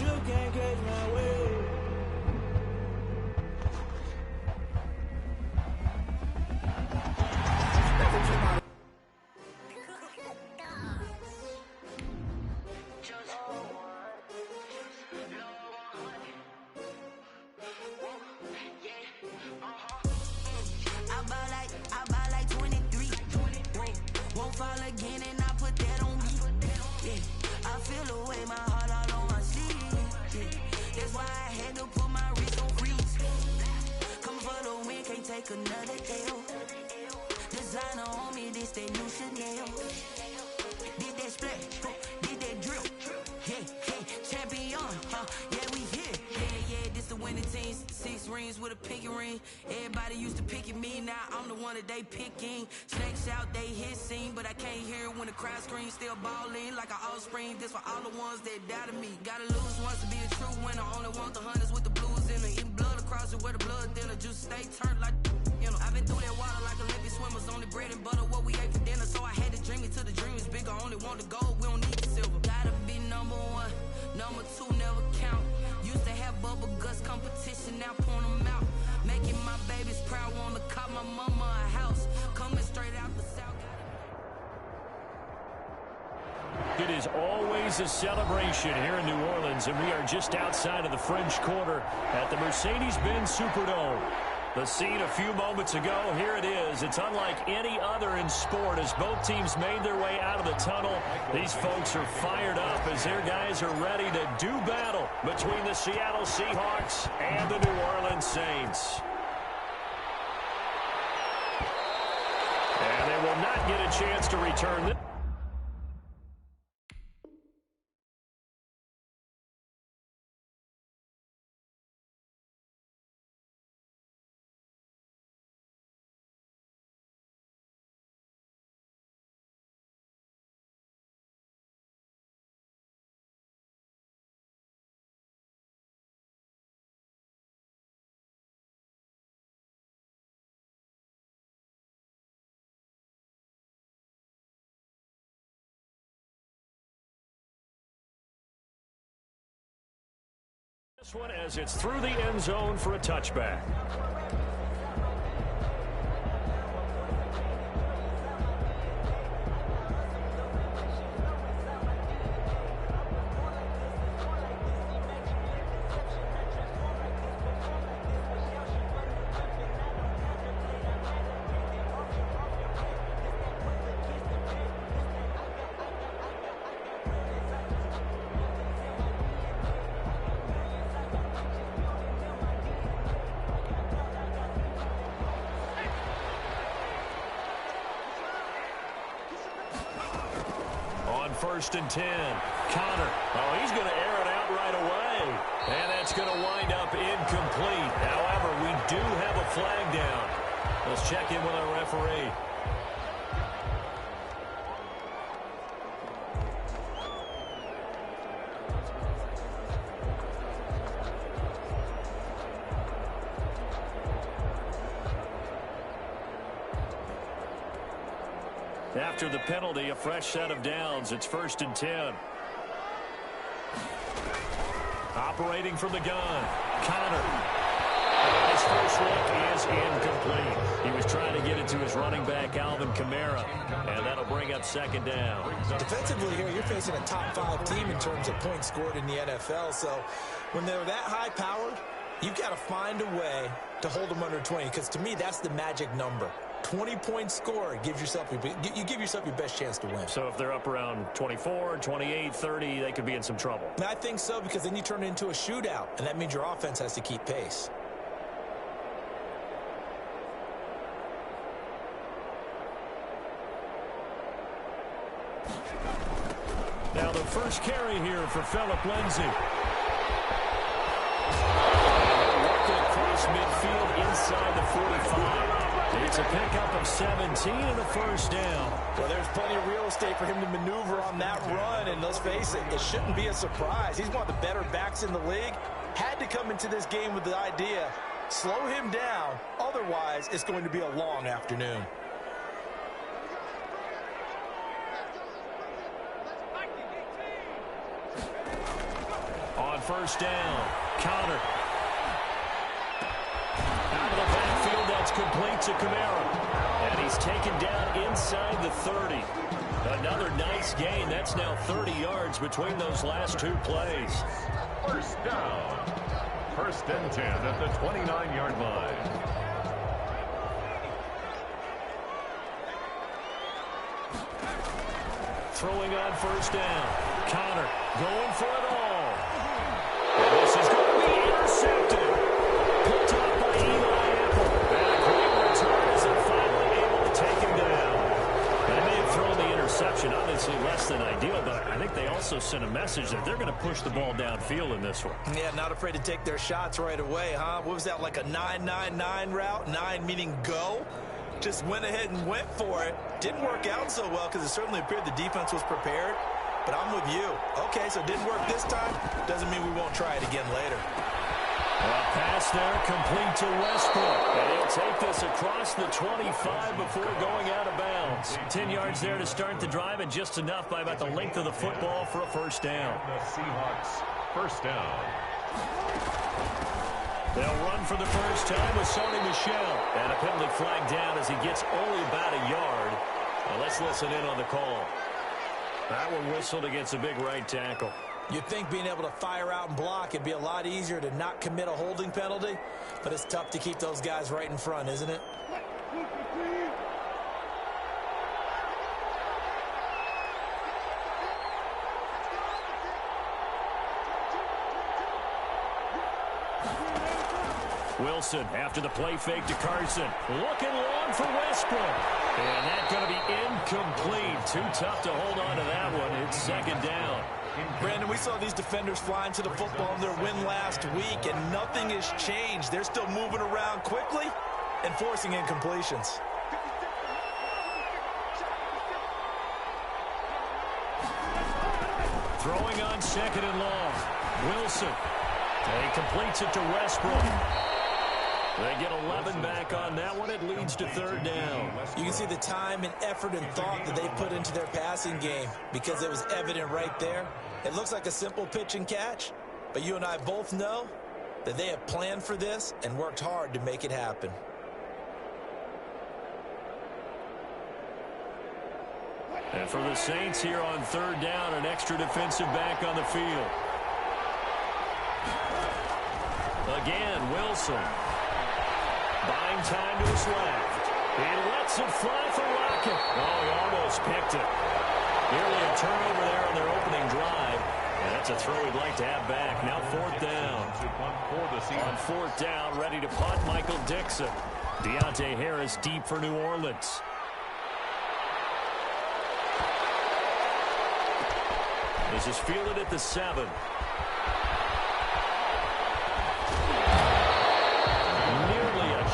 you can't catch my way. I buy like 23. Won't fall again and I put that on me. Yeah, I feel the way, my heart all on my sleeve. Yeah, that's why I had to put my wrist on freeze. Come for the win, can't take another L. Designer on me, this that new Chanel. Did that split, did that drill. Yeah, champion, yeah, we here. Yeah, this the winning team. 6 rings with a pinky ring. Everybody used to picking me, now I'm the one that they picking. Snakes out, they hit scene, but I can't hear it when the crowd screams. Still balling like an offspring. This for all the ones that doubted me. Gotta lose once to be a true winner. Only want the hunters with the blues in it. Eating blood across it where the blood thinner. Juice stay turned like, you know. I've been through that water like Olympic swimmers. Only bread and butter, what we ate for dinner. So I had to dream it till the dream is bigger. Only want the gold, we don't need the silver. Gotta be number 1, number 2 never count. Used to have bubble guts competition, now point them out. Making my babies proud, wanna cop my mama a house. Coming straight out the south. It is always a celebration here in New Orleans, and we are just outside of the French Quarter at the Mercedes-Benz Superdome. The scene a few moments ago, here it is. It's unlike any other in sport as both teams made their way out of the tunnel. These folks are fired up as their guys are ready to do battle between the Seattle Seahawks and the New Orleans Saints. And they will not get a chance to return this. This one as it's through the end zone for a touchback. First and 10. Connor. Oh, he's going to air it out right away. And that's going to wind up incomplete. However, we do have a flag down. Let's check in with our referee. After the penalty, a fresh set of downs. It's first and 10. Operating from the gun. Connor. And his first look is incomplete. He was trying to get it to his running back, Alvin Kamara. And that'll bring up second down. Defensively here, you're facing a top 5 team in terms of points scored in the NFL. So when they're that high-powered, you've got to find a way to hold them under 20. Because to me, that's the magic number. 20 points scored, you give yourself your best chance to win. So if they're up around 24, 28, 30, they could be in some trouble. And I think so, because then you turn it into a shootout, and that means your offense has to keep pace. Now the first carry here for Phillip Lindsay. Working across midfield inside the 45. It's a pickup of 17 and a first down. Well, there's plenty of real estate for him to maneuver on that run, and let's face it, it shouldn't be a surprise. He's one of the better backs in the league. Had to come into this game with the idea, slow him down, otherwise it's going to be a long afternoon. On first down. Connor. Out of the backfield, that's complete to Kamara. And he's taken down inside the 30. Another nice gain. That's now 30 yards between those last two plays. First down. First and 10 at the 29-yard line. Throwing on first down. Connor going for it all. And this is going to be intercepted. Picked up by Eli Apple. And a great return as they're finally able to take him down. They may have thrown the interception, obviously less than ideal, but I think they also sent a message that they're going to push the ball downfield in this one. Yeah, not afraid to take their shots right away, huh? What was that, like a 9-9-9 route? 9 meaning go? Just went ahead and went for it. Didn't work out so well because it certainly appeared the defense was prepared. But I'm with you. Okay, so it didn't work this time. Doesn't mean we won't try it again later. A pass there complete to Westbrook. And he'll take this across the 25 before going out of bounds. 10 yards there to start the drive, and just enough by about the length of the football for a first down. The Seahawks, first down. They'll run for the first time with Sony Michel. And a penalty flag down as he gets only about a yard. Now let's listen in on the call. That one whistled against a big right tackle. You'd think being able to fire out and block, it'd be a lot easier to not commit a holding penalty. But it's tough to keep those guys right in front, isn't it? Wilson after the play fake to Carson. Looking long for Westbrook. And that's going to be incomplete. Too tough to hold on to that one. It's second down. Brandon, we saw these defenders flying to the football in their win last week, and nothing has changed. They're still moving around quickly and forcing incompletions. Throwing on second and long. Wilson. He completes it to Westbrook. They get 11 back on that one. It leads to third down. You can see the time and effort and thought that they put into their passing game because it was evident right there. It looks like a simple pitch and catch, but you and I both know that they have planned for this and worked hard to make it happen. And for the Saints here on third down, an extra defensive back on the field. Again, Wilson. Buying time to his left. He lets it fly for Rocket. Oh, he almost picked it. Nearly a turnover there on their opening drive. And that's a throw he'd like to have back. Now fourth down. On fourth down, ready to punt, Michael Dixon. Deontay Harris deep for New Orleans. This is fielded at the 7.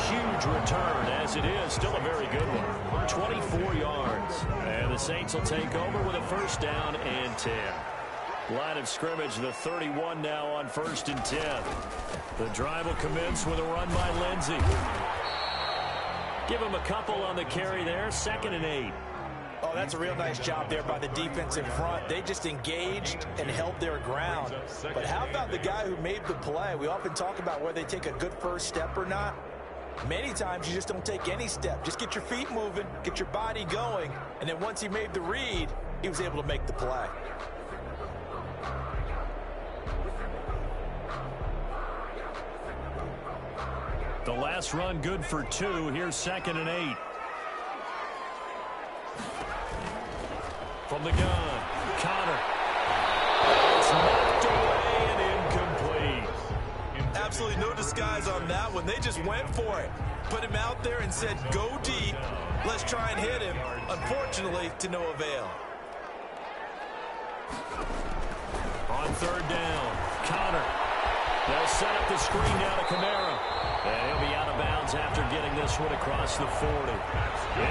Huge return as it is. Still a very good one. 24 yards. And the Saints will take over with a first down and 10. Line of scrimmage, the 31 now on first and 10. The drive will commence with a run by Lindsey. Give him a couple on the carry there. Second and 8. Oh, that's a real nice job there by the defense in front. They just engaged and held their ground. But how about the guy who made the play? We often talk about whether they take a good first step or not. Many times you just don't take any step. Just get your feet moving, get your body going, and then once he made the read, he was able to make the play. The last run good for 2. Here's second and 8. From the gun, Connor. It's knocked away and incomplete. Absolutely no disguise on that one. They just went for it. Put him out there and said, go deep. Let's try and hit him. Unfortunately, to no avail. On third down, Connor. They'll set up the screen down to Kamara. And he'll be out of bounds after getting this one across the 40.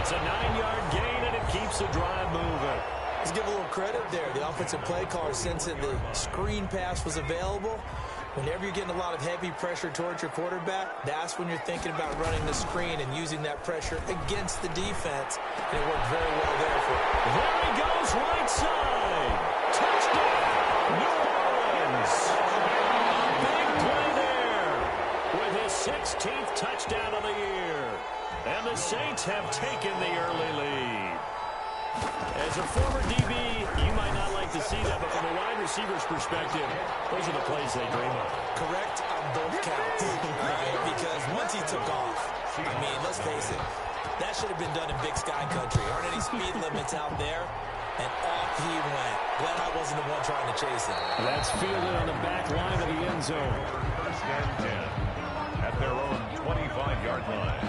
It's a 9-yard gain, and it keeps the drive moving. Let's give a little credit there. The offensive play caller, since the screen pass was available, whenever you're getting a lot of heavy pressure towards your quarterback, that's when you're thinking about running the screen and using that pressure against the defense. And it worked very well there for him. There he goes, right side. Touchdown, New Orleans. touchdown of the year. And the Saints have taken the early lead. As a former DB, you might not like to see that, but from a wide receiver's perspective, those are the plays they dream of. Correct on both counts, right? Because once he took off, I mean, let's face it, that should have been done in Big Sky Country. Aren't any speed limits out there? And off he went. Glad I wasn't the one trying to chase him. That's fielded on the back line of the end zone. First and 10 at their own 25-yard line.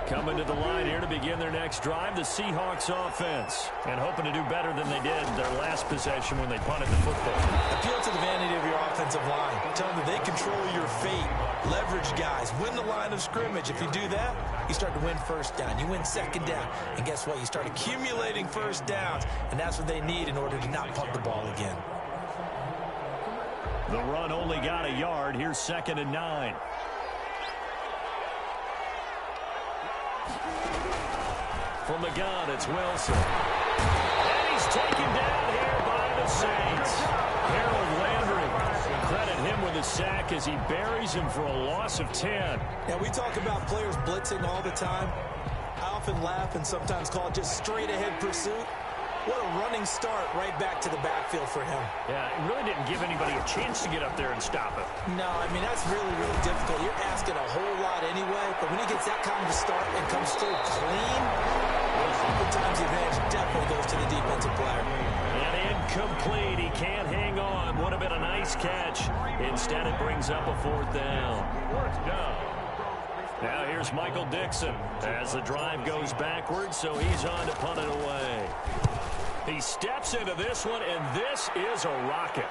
Coming to the line here to begin their next drive, the Seahawks offense. And hoping to do better than they did their last possession when they punted the football. Appeal to the vanity of your offensive line. Tell them that they control your fate. Leverage guys. Win the line of scrimmage. If you do that, you start to win first down. You win second down. And guess what? You start accumulating first downs. And that's what they need in order to not punt the ball again. The run only got a yard. Here's 2nd and 9. From the gun, it's Wilson. And he's taken down here by the Saints. Harold Landry. Credit him with a sack as he buries him for a loss of 10. Now, we talk about players blitzing all the time. I often laugh and sometimes call it just straight-ahead pursuit. What a running start right back to the backfield for him. Yeah, it really didn't give anybody a chance to get up there and stop him. No, I mean, that's really, really difficult. You're asking a whole lot anyway, but when he gets that kind of a start and comes through clean, oftentimes the advantage definitely goes to the defensive player. And incomplete. He can't hang on. Would have been a nice catch. Instead, it brings up a 4th down. 4th down. Now here's Michael Dixon as the drive goes backwards, so he's on to punt it away. He steps into this one, and this is a rocket.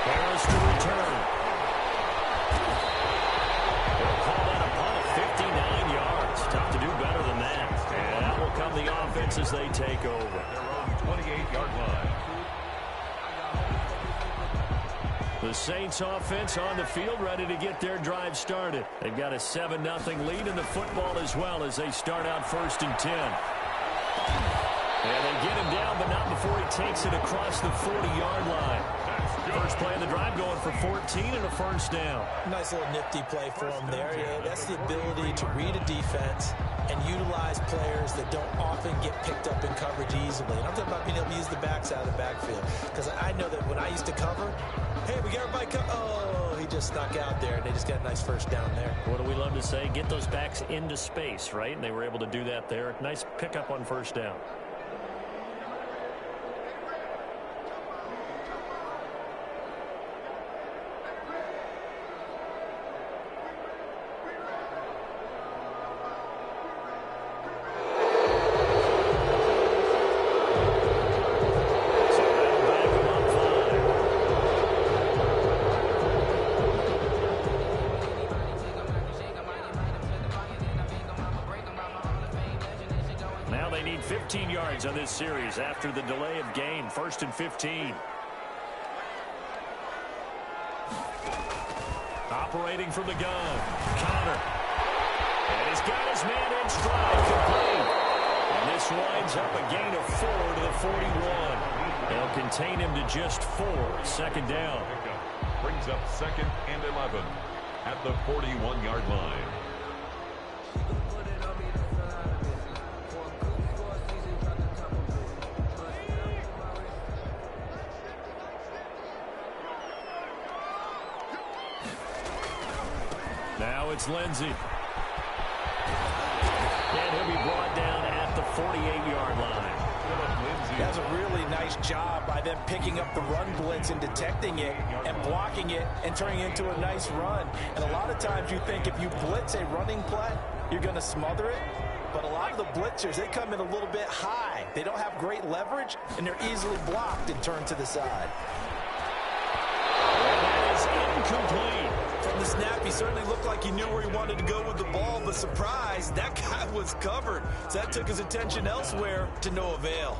Harris to return. They'll call that a punt of 59 yards. Tough to do better than that. And that will come the offense as they take over. Their own 28-yard line. The Saints offense on the field ready to get their drive started. They've got a 7-0 lead in the football as well as they start out 1st and 10. And they get him down, but not before he takes it across the 40-yard line. First play of the drive going for 14 and a 1st down. Nice little nifty play for him there. Yeah, that's the ability to read a defense and utilize players that don't often get picked up in coverage easily. And I'm talking about being able to use the backside of the backfield. Because I know that when I used to cover, hey, we got everybody oh, he just snuck out there, and they just got a nice 1st down there. What do we love to say? Get those backs into space, right? And they were able to do that there. Nice pickup on 1st down. On this series after the delay of game. 1st and 15. Operating from the gun. Connor. And he's got his man in stride. Complete. And this winds up a gain of 4 to the 41. They'll contain him to just 4. 2nd down. Brings up 2nd and 11 at the 41-yard line. Now it's Lindsey. And he'll be brought down at the 48-yard line. That's a really nice job by them picking up the run blitz and detecting it and blocking it and turning it into a nice run. And a lot of times you think if you blitz a running play, you're going to smother it. But a lot of the blitzers, they come in a little bit high. They don't have great leverage, and they're easily blocked and turned to the side. That is incomplete. From the snap, he certainly looked like he knew where he wanted to go with the ball, but surprise, that guy was covered. So that took his attention elsewhere to no avail.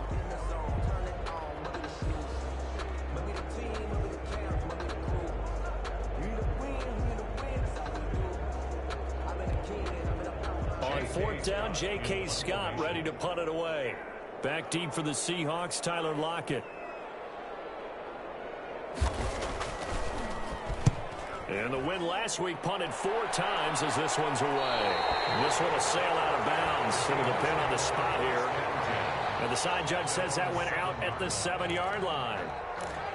4th down. J.K. Scott ready to punt it away. Back deep for the Seahawks, Tyler Lockett. And the win last week punted 4 times as this one's away. And this one will sail out of bounds into the pin on the spot here. And the side judge says that went out at the 7-yard line.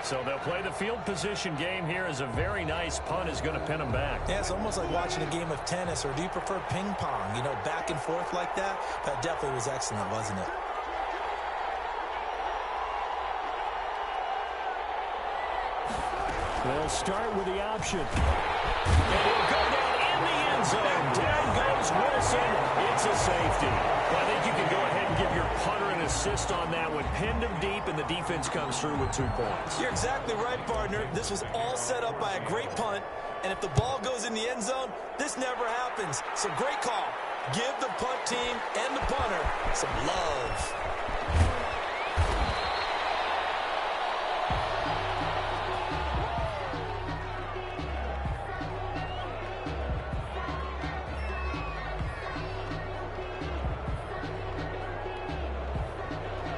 So they'll play the field position game here as a very nice punt is going to pin them back. Yeah, it's almost like watching a game of tennis, or do you prefer ping pong? You know, back and forth like that? That definitely was excellent, wasn't it? They'll start with the option. And he'll go down in the end zone. Down goes Wilson. It's a safety. Well, I think you can go ahead and give your punter an assist on that one. Pinned him deep, and the defense comes through with 2 points. You're exactly right, partner. This was all set up by a great punt, and if the ball goes in the end zone, this never happens. So great call. Give the punt team and the punter some love.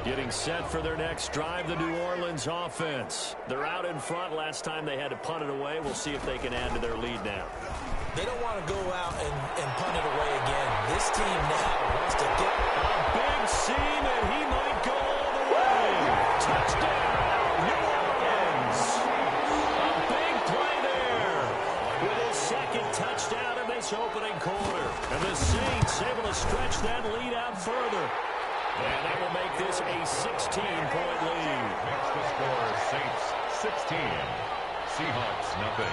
Getting set for their next drive, the New Orleans offense. They're out in front. Last time they had to punt it away. We'll see if they can add to their lead now. They don't want to go out and punt it away again. This team now wants to get a big seam, and he might go all the way. Touchdown, New Orleans. A big play there with his 2nd touchdown in this opening quarter. And the Saints able to stretch that lead out further. And that will make this a 16-point lead. Makes the score Saints 16. Seahawks nothing.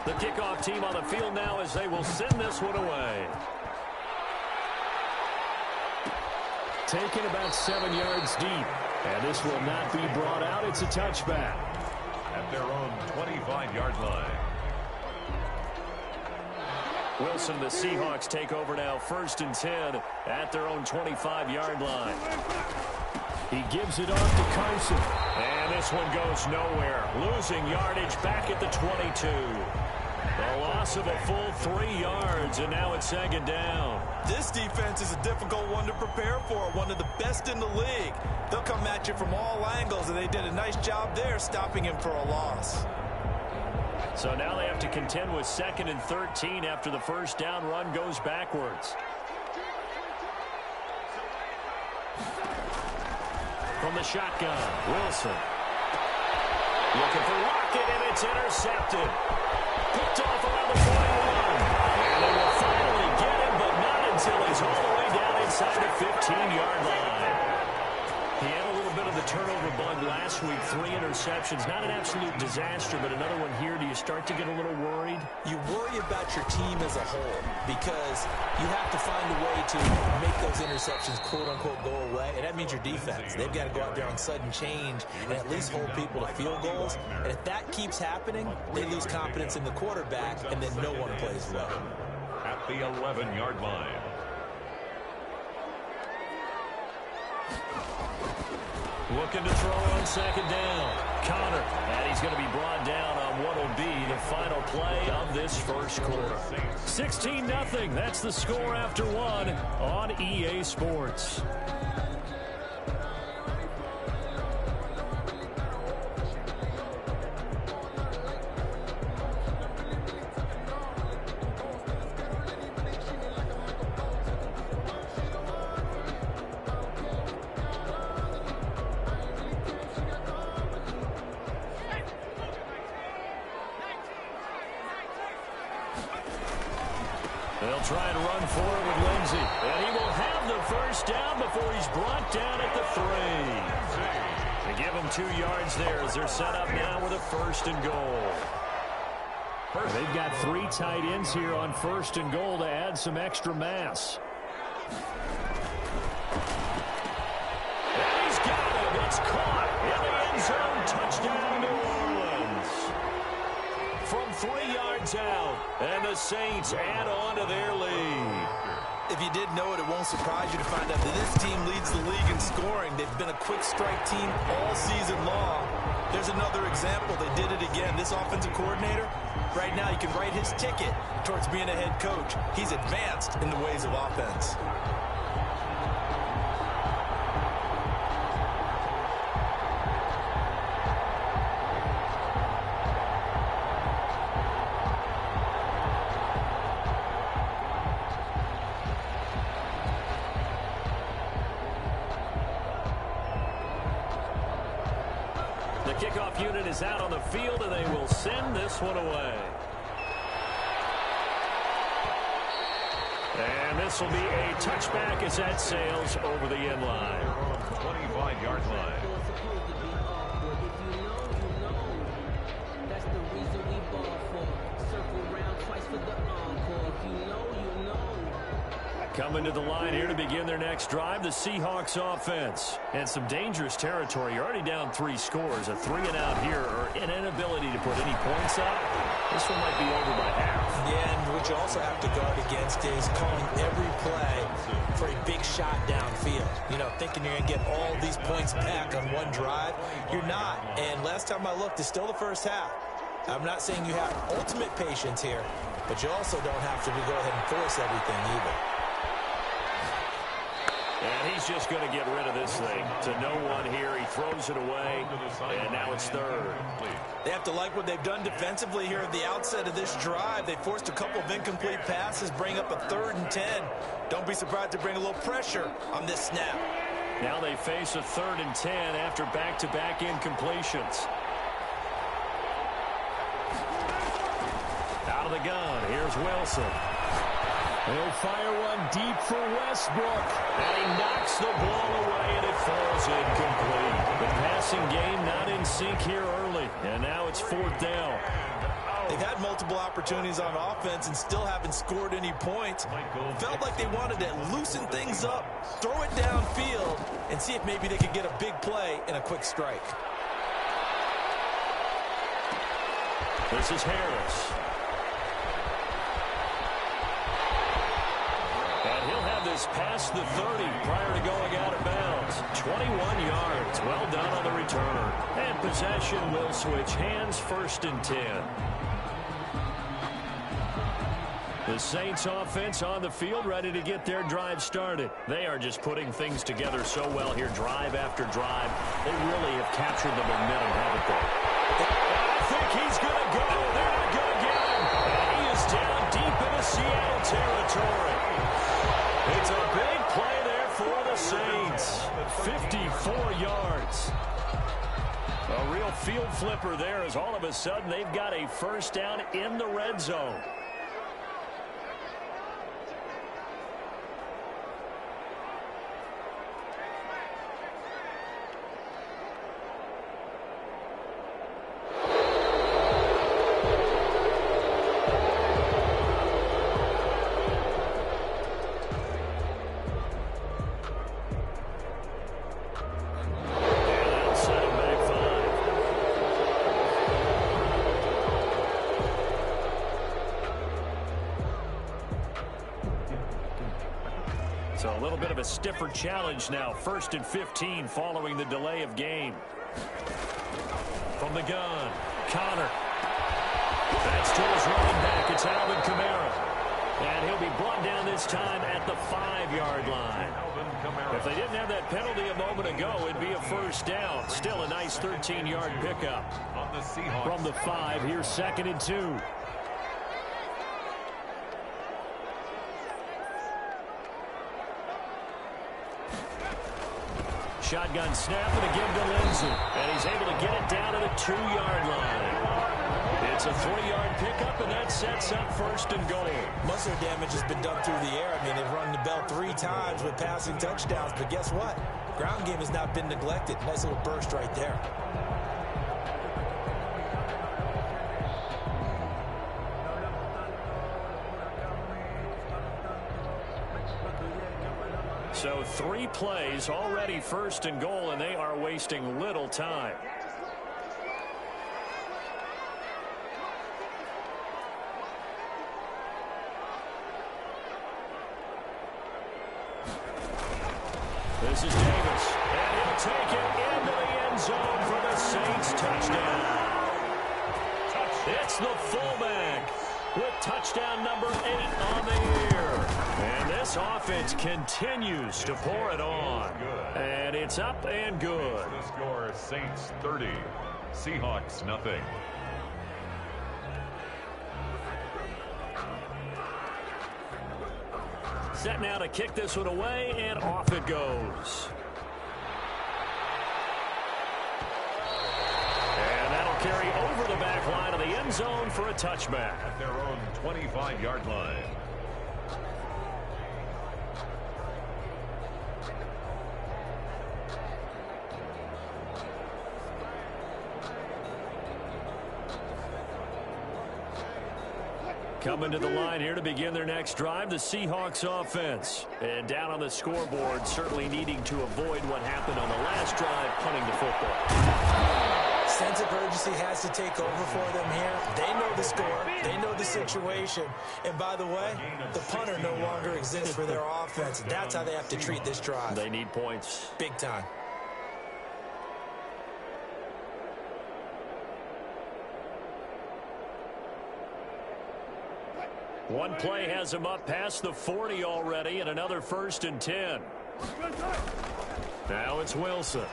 The kickoff team on the field now as they will send this one away. Taken about 7 yards deep. And this will not be brought out. It's a touchback. At their own 25-yard line. Wilson, the Seahawks take over now, 1st and 10 at their own 25-yard line. He gives it off to Carson. And this one goes nowhere. Losing yardage back at the 22. A loss of a full 3 yards, and now it's 2nd down. This defense is a difficult one to prepare for, one of the best in the league. They'll come at you from all angles, and they did a nice job there stopping him for a loss. So now they have to contend with 2nd and 13 after the 1st down run goes backwards. From the shotgun, Wilson. Looking for Lockett, and it's intercepted. Picked off around the 41. And they will finally get him, but not until he's all the way down inside the 15-yard line. He had a little bit of the turnover bug last week, 3 interceptions. Not an absolute disaster, but another one here. Do you start to get a little worried? You worry about your team as a whole because you have to find a way to make those interceptions, quote-unquote, go away. And that means your defense. They've got to go out there on sudden change and at least hold people to field goals. And if that keeps happening, they lose confidence in the quarterback, and then no one plays well. At the 11-yard line. Looking to throw on 2nd down. Connor. And he's going to be brought down on what will be the final play of this 1st quarter. 16-0. That's the score after 1 on EA Sports. They'll try and run forward with Lindsey. And he will have the 1st down before he's brought down at the 3. They give him 2 yards there as they're set up now with a 1st and goal. They've got 3 tight ends here on 1st and goal to add some extra mass. And he's got him. It's caught in the end zone. Touchdown, New Orleans. From 3 yards out, and the Saints add on to their lead. If If you didn't know it, it won't surprise you to find out that this team leads the league in scoring. They've been a quick strike team all season long. There's another example. They did it again. This offensive coordinator, right now, you can write his ticket towards being a head coach. He's advanced in the ways of offense. The kickoff unit is out on the field, and they will send this one away. And this will be a touchback as that sails over the end line. 25-yard line. That's the reason we ball for. Circle round twice for the encore. If you know, you know. Coming to the line here to begin their next drive, the Seahawks offense. And some dangerous territory. You're already down 3 scores. A 3-and-out here, or an inability to put any points up. This one might be over by half. Yeah, and what you also have to guard against is calling every play for a big shot downfield. You know, thinking you're going to get all these points back on one drive. You're not. And last time I looked, it's still the first half. I'm not saying you have ultimate patience here, but you also don't have to go ahead and force everything either. And he's just going to get rid of this thing. To no one here. He throws it away, and now it's third. They have to like what they've done defensively here at the outset of this drive. They forced a couple of incomplete passes, bring up a 3rd and 10. Don't be surprised to bring a little pressure on this snap. Now they face a 3rd and 10 after back-to-back incompletions. Out of the gun, here's Wilson. He'll fire one deep for Westbrook. And he knocks the ball away, and it falls incomplete. The passing game not in sync here early. And now it's 4th down. They've had multiple opportunities on offense and still haven't scored any points. Felt like they wanted to loosen things up, throw it downfield, and see if maybe they could get a big play in a quick strike. This is Harris. And he'll have this past the 30 prior to going out of bounds. 21 yards. Well done on the return. And possession will switch hands, 1st and 10. The Saints offense on the field, ready to get their drive started. They are just putting things together so well here, drive after drive. They really have captured the momentum, haven't they? I think he's going to go. They're not going to get him. And he is down deep into Seattle territory. It's a big play there for the Saints. 54 yards. A real field flipper there, as all of a sudden they've got a 1st down in the red zone. So a little bit of a stiffer challenge now. 1st and 15 following the delay of game. From the gun, Connor. That's to his running back. It's Alvin Kamara. And he'll be brought down this time at the 5-yard line. If they didn't have that penalty a moment ago, it'd be a 1st down. Still a nice 13-yard pickup. From the 5, here's 2nd and 2. Shotgun snap and a give to Lindsey. And he's able to get it down to the 2-yard line. It's a 3-yard pickup, and that sets up 1st and goal. Muscle damage has been done through the air. I mean, they've rung the bell 3 times with passing touchdowns. But guess what? Ground game has not been neglected. Nice little burst right there. So 3 plays already 1st and goal, and they are wasting little time. This is Davis, and he'll take it into the end zone for the Saints touchdown. It's the fullback with touchdown number 8 on the year. And this offense continues to pour it on. And it's up and good. The score, Saints 30, Seahawks nothing. Set now to kick this one away, and off it goes. And that'll carry over the back line of the end zone for a touchback. At their own 25-yard line. Coming to the line here to begin their next drive, the Seahawks offense. And down on the scoreboard, certainly needing to avoid what happened on the last drive, punting the football. Sense of urgency has to take over for them here. They know the score. They know the situation. And by the way, the punter no longer exists for their offense. That's how they have to treat this drive. They need points. Big time. One play has him up past the 40 already, and another 1st and 10. Now it's Wilson.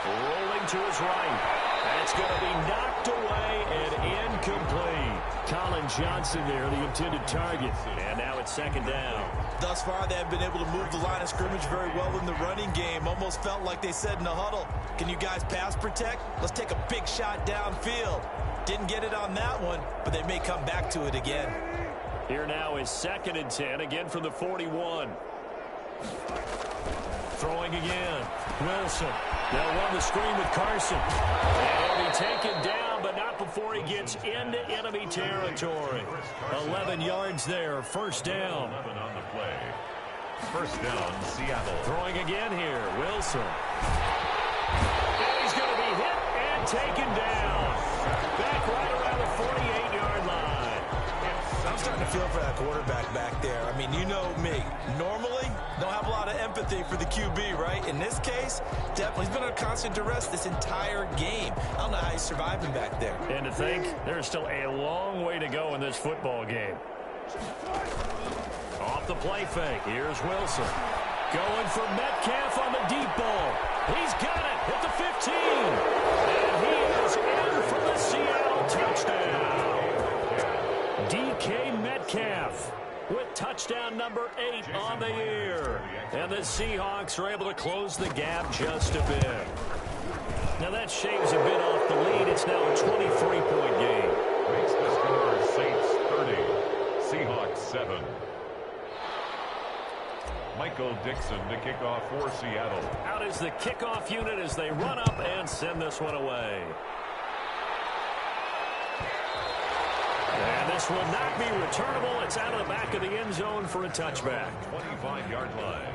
Rolling to his right. That's going to be knocked away and incomplete. Colin Johnson there, the intended target. And now it's 2nd down. Thus far, they have been able to move the line of scrimmage very well in the running game. Almost felt like they said in the huddle, can you guys pass protect? Let's take a big shot downfield. Didn't get it on that one, but they may come back to it again. Here now is 2nd and 10, again from the 41. Throwing again. Wilson. They'll run the screen with Carson. And he'll be taken down, but not before he gets into enemy territory. 11 yards there, 1st down. 11 on the play. 1st down, Seattle. Throwing again here, Wilson. And he's going to be hit and taken down. Back right around the 48-yard line. I'm starting to feel for that quarterback back there. I mean, you know me. Normally, don't have a lot of empathy for the QB, right? In this case, definitely he's been under constant duress this entire game. I don't know how he's surviving back there. And to think, there's still a long way to go in this football game. Off the play fake, here's Wilson. Going for Metcalf on the deep ball. He's got it at the 15. And he is in for the Seattle touchdown. DK Metcalf with touchdown number 8 on the year. And the Seahawks are able to close the gap just a bit. Now that shaves a bit off the lead. It's now a 23-point game. Makes the score Saints 30, Seahawks 7. Michael Dixon to kick off for Seattle. Out is the kickoff unit as they run up and send this one away. And this will not be returnable. It's out of the back of the end zone for a touchback. 25-yard line.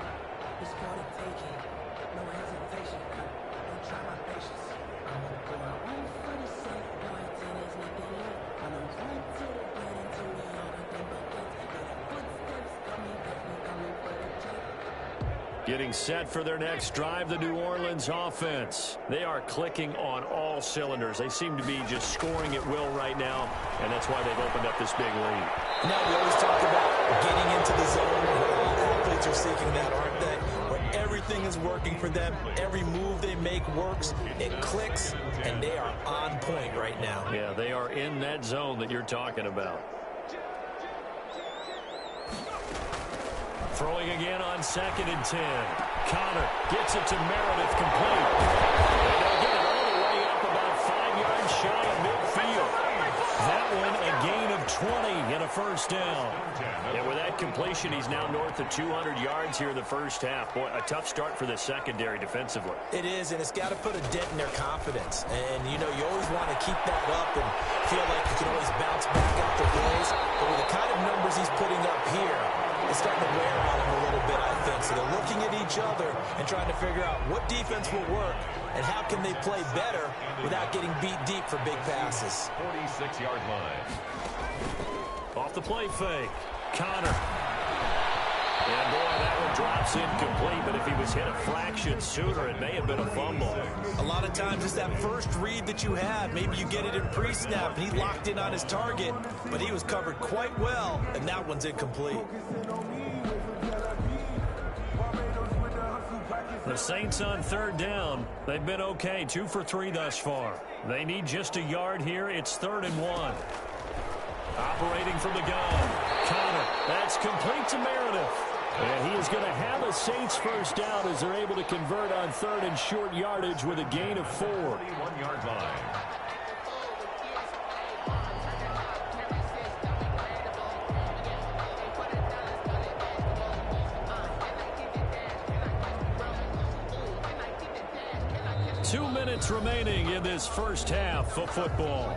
Getting set for their next drive, the New Orleans offense. They are clicking on all cylinders. They seem to be just scoring at will right now, and that's why they've opened up this big lead. Now, we always talk about getting into the zone. All athletes are seeking that, aren't they? Where everything is working for them. Every move they make works. It clicks, and they are on point right now. Yeah, they are in that zone that you're talking about. Throwing again on 2nd and 10. Connor gets it to Meredith complete. And they'll get it all the way up about 5 yards shy of midfield. That one a gain of 20 and a 1st down. And with that completion, he's now north of 200 yards here in the 1st half. Boy, a tough start for the secondary defensively. It is, and it's got to put a dent in their confidence. And, you know, you always want to keep that up and feel like you can always bounce back after plays. But with the kind of numbers he's putting up here, it's starting to wear on them a little bit, I think. So they're looking at each other and trying to figure out what defense will work and how can they play better without getting beat deep for big passes. 46-yard line. Off the play fake. Connor. And boy, that one drops incomplete, but if he was hit a fraction sooner, it may have been a fumble. A lot of times it's that first read that you have. Maybe you get it in pre-snap, and he locked in on his target, but he was covered quite well, and that one's incomplete. The Saints on third down. They've been okay, 2 for 3 thus far. They need just a yard here. It's 3rd and 1. Operating from the gun. Connor. That's complete to Meredith. And he is going to have a Saints first down as they're able to convert on 3rd and short yardage with a gain of 4. 41-yard line. Two minutes remaining in this first half of football.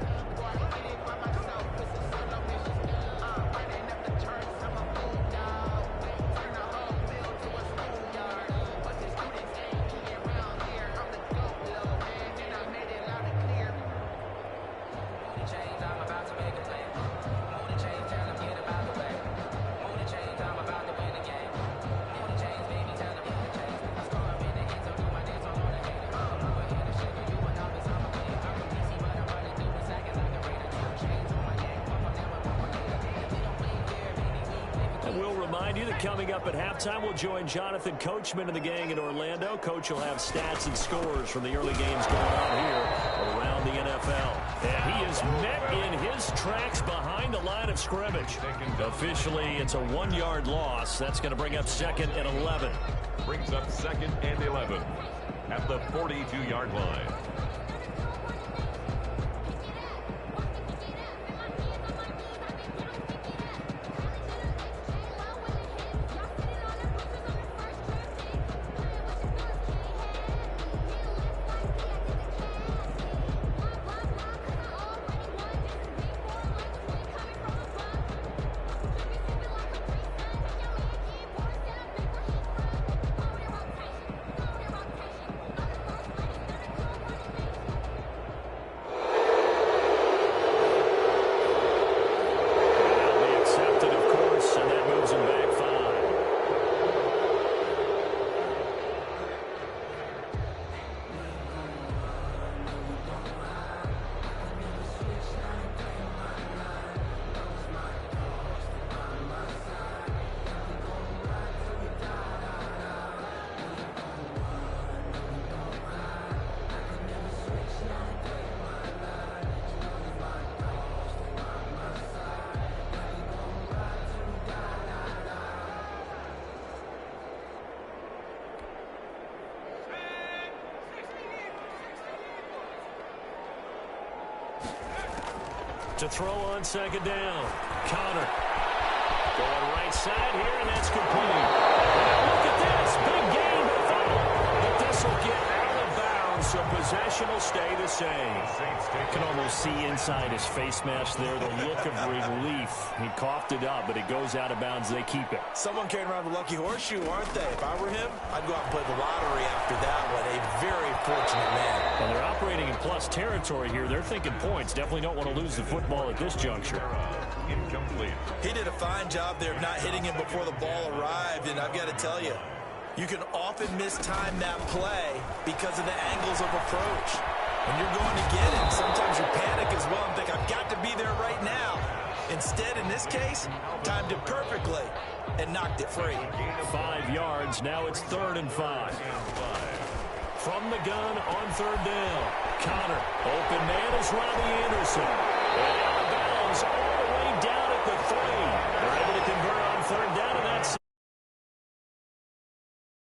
Coming up at halftime, we'll join Jonathan Coachman and the gang in Orlando. Coach will have stats and scores from the early games going on here around the NFL. And he is met in his tracks behind the line of scrimmage. Officially, it's a 1-yard loss. That's going to bring up 2nd and 11. Brings up 2nd and 11 at the 42-yard line. To throw on 2nd down. Connor. Going right side here, and that's complete. And look at this. Big gain, but this will get out of bounds, so possession will stay the same. You can almost see inside his face mask there the look of relief. He coughed it up, but it goes out of bounds. They keep it. Someone carrying around the lucky horseshoe, aren't they? If I were him, I'd go out and play the lottery after that one. A very fortunate man. And they're operating in plus territory here. They're thinking points. Definitely don't want to lose the football at this juncture. Incomplete. He did a fine job there of not hitting him before the ball arrived, and I've got to tell you, you can often mistime that play because of the angles of approach. When you're going to get him, sometimes you panic as well and think, I've got to be there right now. Instead, in this case, timed it perfectly and knocked it free. 5 yards. Now it's 3rd and 5. From the gun on 3rd down. Connor. Open man is Robbie Anderson. And out of bounds all the way down at the 3. They're able to convert on 3rd down, and that's...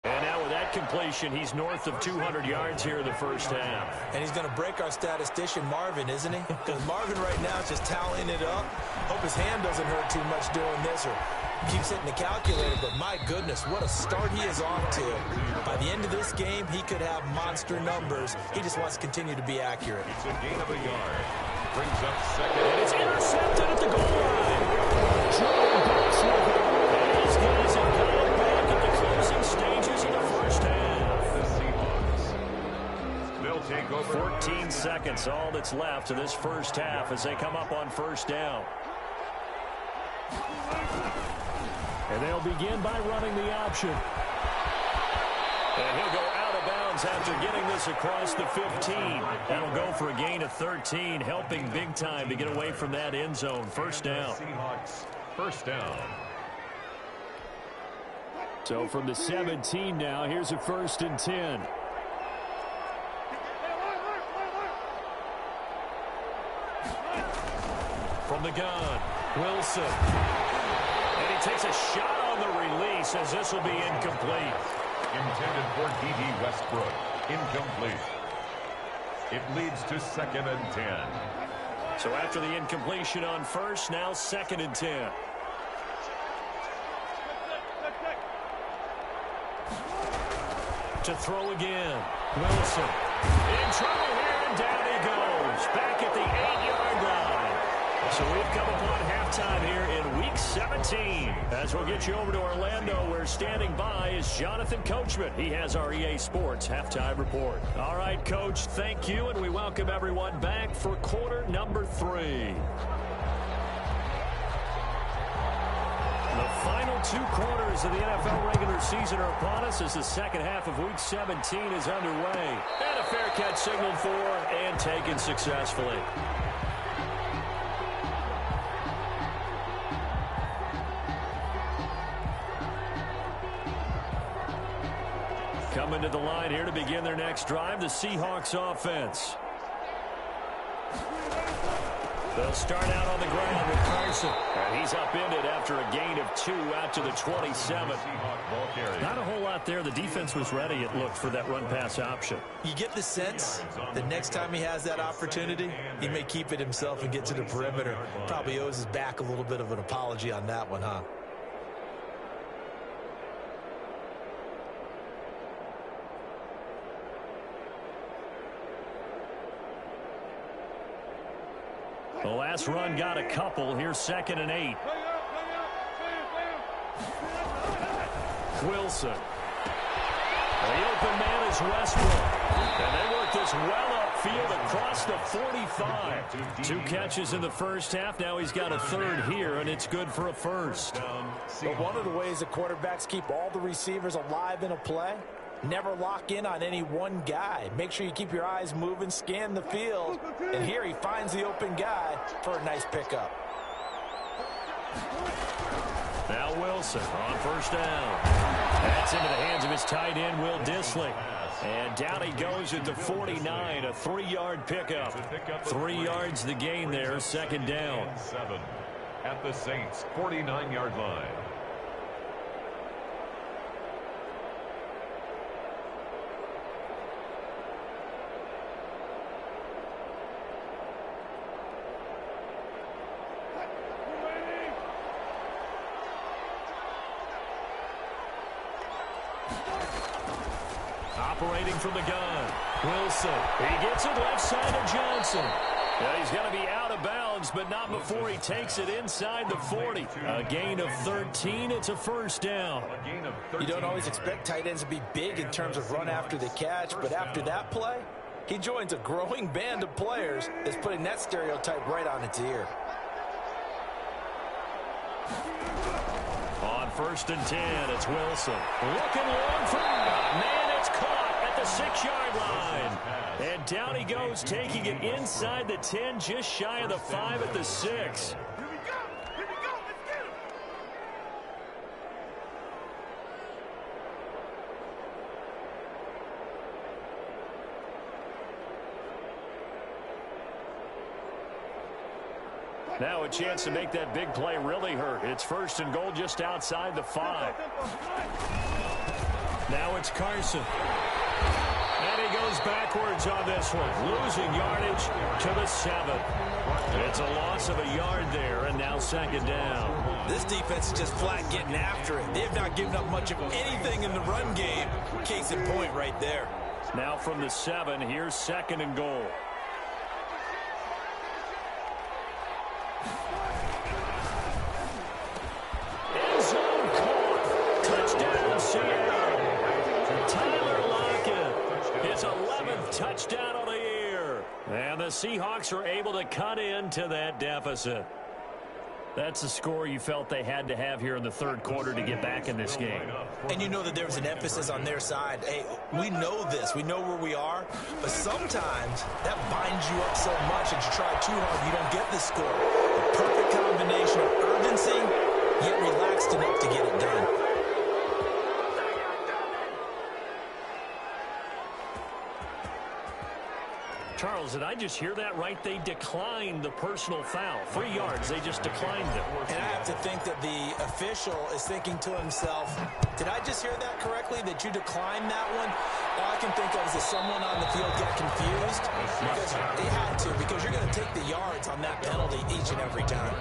And now with that completion, he's north of 200 yards here in the first half. And he's going to break our statistician, Marvin, isn't he? Because Marvin right now is just tallying it up. Hope his hand doesn't hurt too much doing this or keeps hitting the calculator, but my goodness, what a start he is off to. By the end of this game, he could have monster numbers. He just wants to continue to be accurate. It's a gain of a yard. Brings up 2nd. And it's intercepted at the goal line. These guys have gone back at the closing stages of the first half. The Seahawks. They'll take over. 14 seconds, all that's left of this first half as they come up on 1st down. And they'll begin by running the option. And he'll go out of bounds after getting this across the 15. That'll go for a gain of 13, helping big time to get away from that end zone. First down. Seahawks, first down. So from the 17 now, here's a 1st and 10. From the gun, Wilson. And he takes a shot on the release as this will be incomplete. Intended for D.D. Westbrook. Incomplete. It leads to 2nd and 10. So after the incompletion on first, now 2nd and 10. To throw again. Wilson. In trouble here, and down he goes. Back at the 8-yard line. So we've come upon halftime here in Week 17. As we'll get you over to Orlando, where standing by is Jonathan Coachman. He has our EA Sports Halftime Report. All right, Coach, thank you, and we welcome everyone back for quarter number 3. The final 2 quarters of the NFL regular season are upon us as the second half of Week 17 is underway. And a fair catch signaled for and taken successfully. Coming to the line here to begin their next drive, the Seahawks offense. They'll start out on the ground with Carson. And he's upended after a gain of 2 out to the 27. Not a whole lot there. The defense was ready, it looked, for that run-pass option. You get the sense the next time he has that opportunity, he may keep it himself and get to the perimeter. Probably owes his back a little bit of an apology on that one, huh? The last run got a couple. Here's 2nd and 8. Wilson. The open man is Westbrook. And they work this well upfield across the 45. 2 catches in the first half. Now he's got a 3rd here, and it's good for a 1st. But one of the ways that quarterbacks keep all the receivers alive in a play, never lock in on any one guy. Make sure you keep your eyes moving, scan the field. And here he finds the open guy for a nice pickup. Now Wilson on 1st down. That's into the hands of his tight end, Will Dissly. And down he goes at the 49, a 3-yard pickup. 3 yards the gain there, 2nd down. 7 at the Saints' 49-yard line. Operating from the gun, Wilson. He gets it left side of Johnson. Yeah, he's going to be out of bounds, but not before he takes it inside the 40. A gain of 13. It's a 1st down. You don't always expect tight ends to be big in terms of run after the catch, but after that play, he joins a growing band of players that's putting that stereotype right on its ear. On 1st and 10, it's Wilson. Looking long for man, it's caught at the 6-yard line. And down he goes, taking it inside the 10, just shy of the 5 at the 6. Here we go. Here we go. Let's get him. Now a chance to make that big play really hurt. It's 1st and goal just outside the 5. Now it's Carson. And he goes backwards on this one, losing yardage to the 7. It's a loss of a yard there, and now 2nd down. This defense is just flat getting after it. They have not given up much of anything in the run game. Case in point right there. Now from the 7, here's 2nd and goal. End zone caught. Touchdown, Seattle. Tyler Lockett, his 11th touchdown of the year. And the Seahawks are able to cut into that deficit. That's a score you felt they had to have here in the third quarter to get back in this game. And you know that there was an emphasis on their side. Hey, we know this. We know where we are. But sometimes that binds you up so much that you try too hard, you don't get the score. A perfect combination of urgency, yet relaxed enough to get it done. Charles, did I just hear that right? They declined the personal foul. 3 yards, they just declined them. And I have to think that the official is thinking to himself, did I just hear that correctly, that you declined that one? All I can think of is that someone on the field got confused. Because they had to, because you're going to take the yards on that penalty each and every time.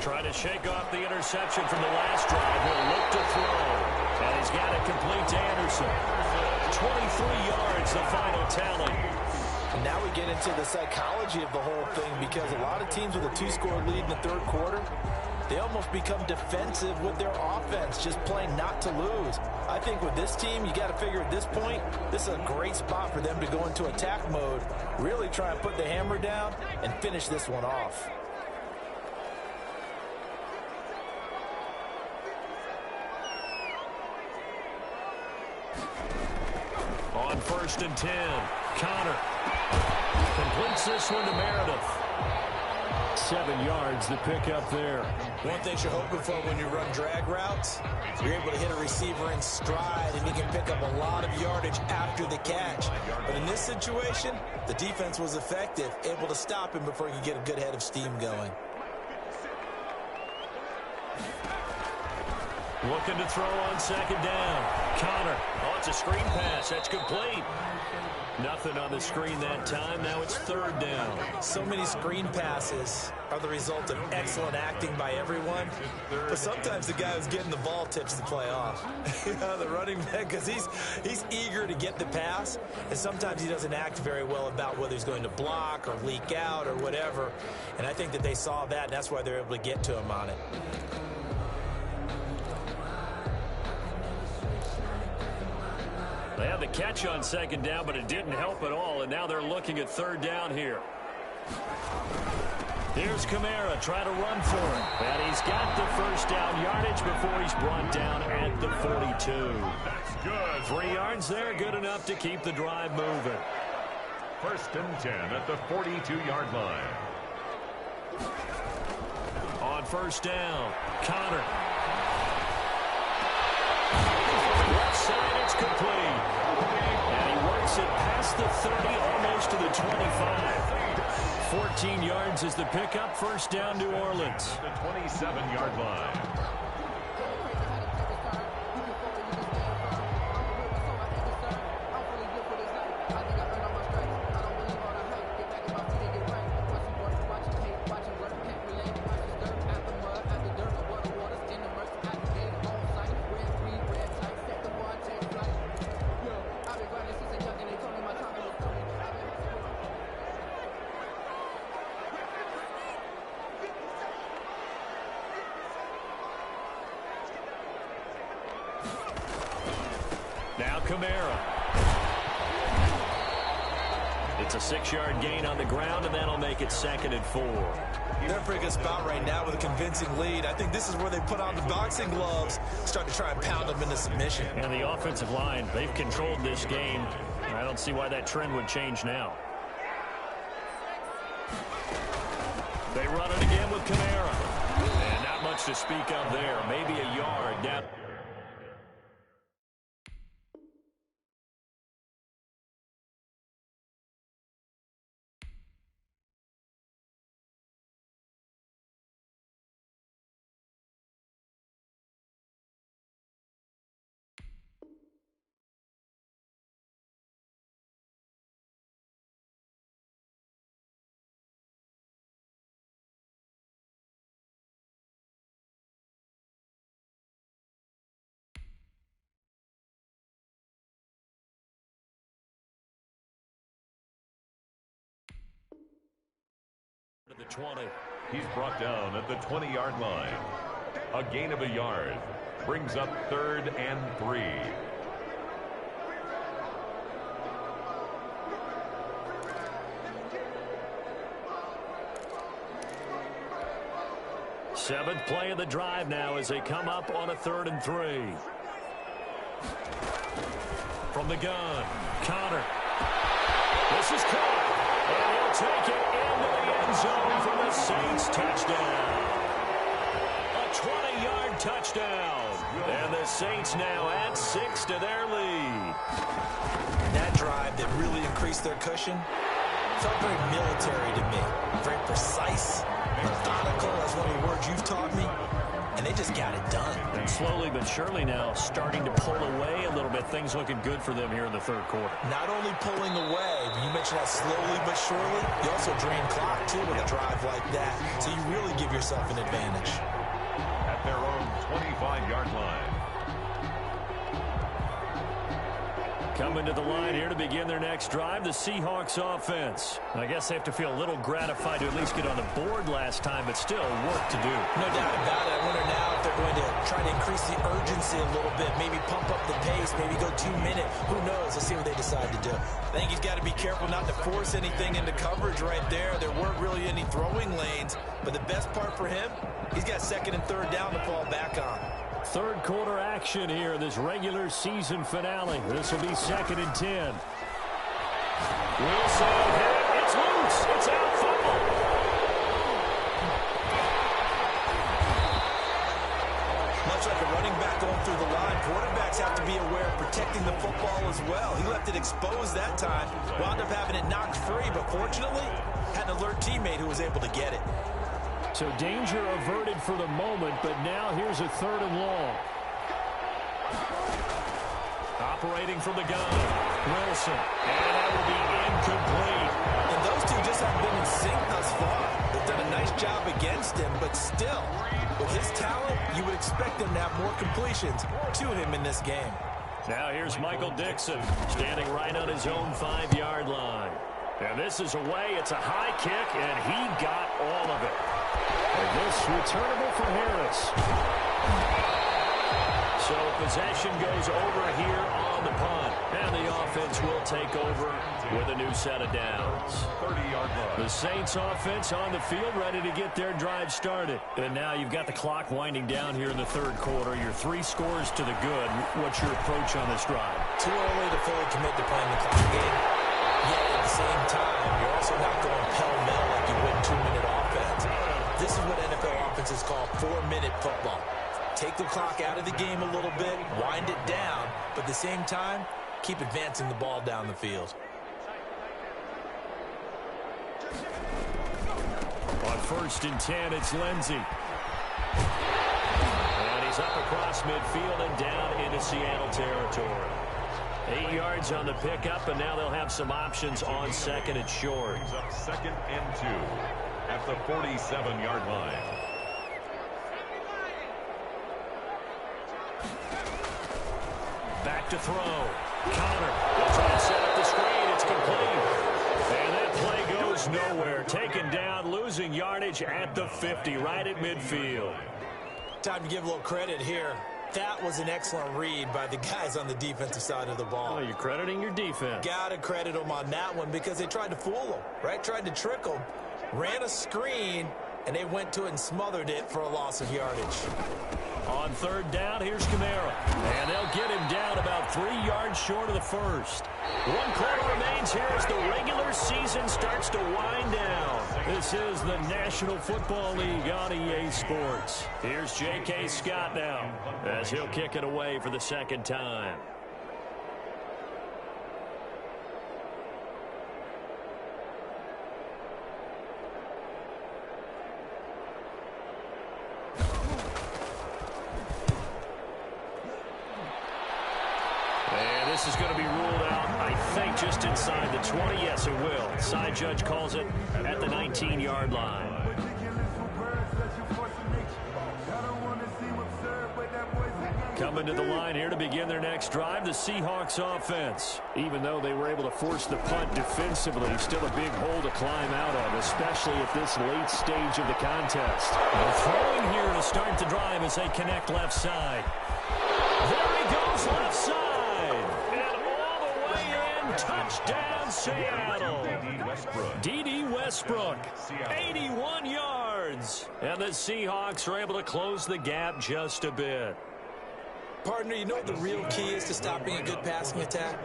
Trying to shake off the interception from the last drive. He'll look to throw. And he's got it complete to Anderson. 23 yards, the final tally. And now we get into the psychology of the whole thing, because a lot of teams with a 2-score lead in the third quarter, they almost become defensive with their offense, just playing not to lose. I think with this team, you got to figure at this point, this is a great spot for them to go into attack mode, really try and put the hammer down and finish this one off. On 1st and 10, Connor completes this one to Meredith. 7 yards, the pickup there. One thing you're hoping for when you run drag routes, you're able to hit a receiver in stride, and he can pick up a lot of yardage after the catch. But in this situation, the defense was effective, able to stop him before he could get a good head of steam going. Looking to throw on 2nd down. Connor. Oh, it's a screen pass. That's complete. Nothing on the screen that time. Now it's 3rd down. So many screen passes are the result of excellent acting by everyone. But sometimes the guy who's getting the ball tips the play off. The running back, because he's eager to get the pass. And sometimes he doesn't act very well about whether he's going to block or leak out or whatever. And I think that they saw that, and that's why they're able to get to him on it. They had the catch on 2nd down, but it didn't help at all, and now they're looking at 3rd down here. Here's Kamara trying to run for it, and he's got the 1st down yardage before he's brought down at the 42. That's good. 3 yards there, good enough to keep the drive moving. 1st and 10 at the 42-yard line. On 1st down, Connor. Left side, it's complete. And he works it past the 30, almost to the 25. 14 yards is the pickup. 1st down, New Orleans. The 27-yard line. Now Kamara. It's a 6-yard gain on the ground, and that'll make it 2nd and 4. They're in a pretty good spot right now with a convincing lead. I think this is where they put on the boxing gloves, start to try and pound them into submission. And the offensive line, they've controlled this game. I don't see why that trend would change now. They run it again with Kamara. And not much to speak of there. Maybe a yard down. The 20. He's brought down at the 20-yard line. A gain of a yard brings up 3rd and 3. Seventh play of the drive now as they come up on a 3rd and 3. From the gun, Connor. This is caught. And he'll take it into the end zone for the Saints touchdown. A 20-yard touchdown. And the Saints now add 6 to their lead. That drive that really increased their cushion felt very military to me. Very precise, methodical, that's one of the words you've taught me. And they just got it done. And slowly but surely now starting to pull away a little bit. Things looking good for them here in the 3rd quarter. Not only pulling away, you mentioned that slowly but surely, you also drain clock too with a drive like that. So you really give yourself an advantage. At their own 25-yard line. Coming to the line here to begin their next drive, the Seahawks offense. I guess they have to feel a little gratified to at least get on the board last time, but still work to do. No doubt about it. I wonder now if they're going to try to increase the urgency a little bit, maybe pump up the pace, maybe go 2 minute. Who knows? Let's see what they decide to do. I think he's got to be careful not to force anything into coverage right there. There weren't really any throwing lanes, but the best part for him, he's got 2nd and 3rd down to fall back on. 3rd quarter action here in this regular season finale. This will be 2nd and 10. Wilson hit. It's loose. It's out. Fumble. Much like a running back going through the line, quarterbacks have to be aware of protecting the football as well. He left it exposed that time, wound up having it knocked free, but fortunately, had an alert teammate who was able to get it. So danger averted for the moment, but now here's a 3rd and long. Operating from the gun, Wilson, and that will be incomplete. And those two just haven't been in sync thus far. They've done a nice job against him, but still, with his talent, you would expect him to have more completions to him in this game. Now here's Michael Dixon, standing right on his own 5-yard line. And this is away. It's a high kick, and he got all of it. And this returnable for Harris. So possession goes over here on the punt. And the offense will take over with a new set of downs. 30-yard line. The Saints offense on the field ready to get their drive started. And now you've got the clock winding down here in the 3rd quarter. Your 3 scores to the good. What's your approach on this drive? Too early to fully commit to playing the clock game. Yet at the same time, you're also not going pell-mell like you would 2-minute offense. This is what NFL offenses call 4-minute football. Take the clock out of the game a little bit, wind it down, but at the same time, keep advancing the ball down the field. On 1st and 10, it's Lindsey. And he's up across midfield and down into Seattle territory. 8 yards on the pickup, and now they'll have some options on 2nd and short. Brings up 2nd and 2 at the 47-yard line. Back to throw. Connor will try to set up the screen. It's complete. And that play goes nowhere. Taken down, losing yardage at the 50, right at midfield. Time to give a little credit here. That was an excellent read by the guys on the defensive side of the ball. Oh, you're crediting your defense. Got to credit them on that one because they tried to fool them, right? Tried to trick them. Ran a screen, and they went to it and smothered it for a loss of yardage. On 3rd down, here's Kamara. And they'll get him down about 3 yards short of the 1st. 1 quarter remains here as the regular season starts to wind down. This is the National Football League on EA Sports. Here's J.K. Scott now as he'll kick it away for the 2nd time. This is going to be ruled out, I think, just inside the 20. Yes, it will. Side judge calls it at the 19-yard line. Coming to the line here to begin their next drive, the Seahawks offense. Even though they were able to force the punt defensively, still a big hole to climb out of, especially at this late stage of the contest. They're throwing here to start the drive as they connect left side. There he goes, left side. And all the way in, touchdown Seattle. D.D. Westbrook, 81 yards. And the Seahawks are able to close the gap just a bit. Partner, you know what the real key is to stopping a good passing attack?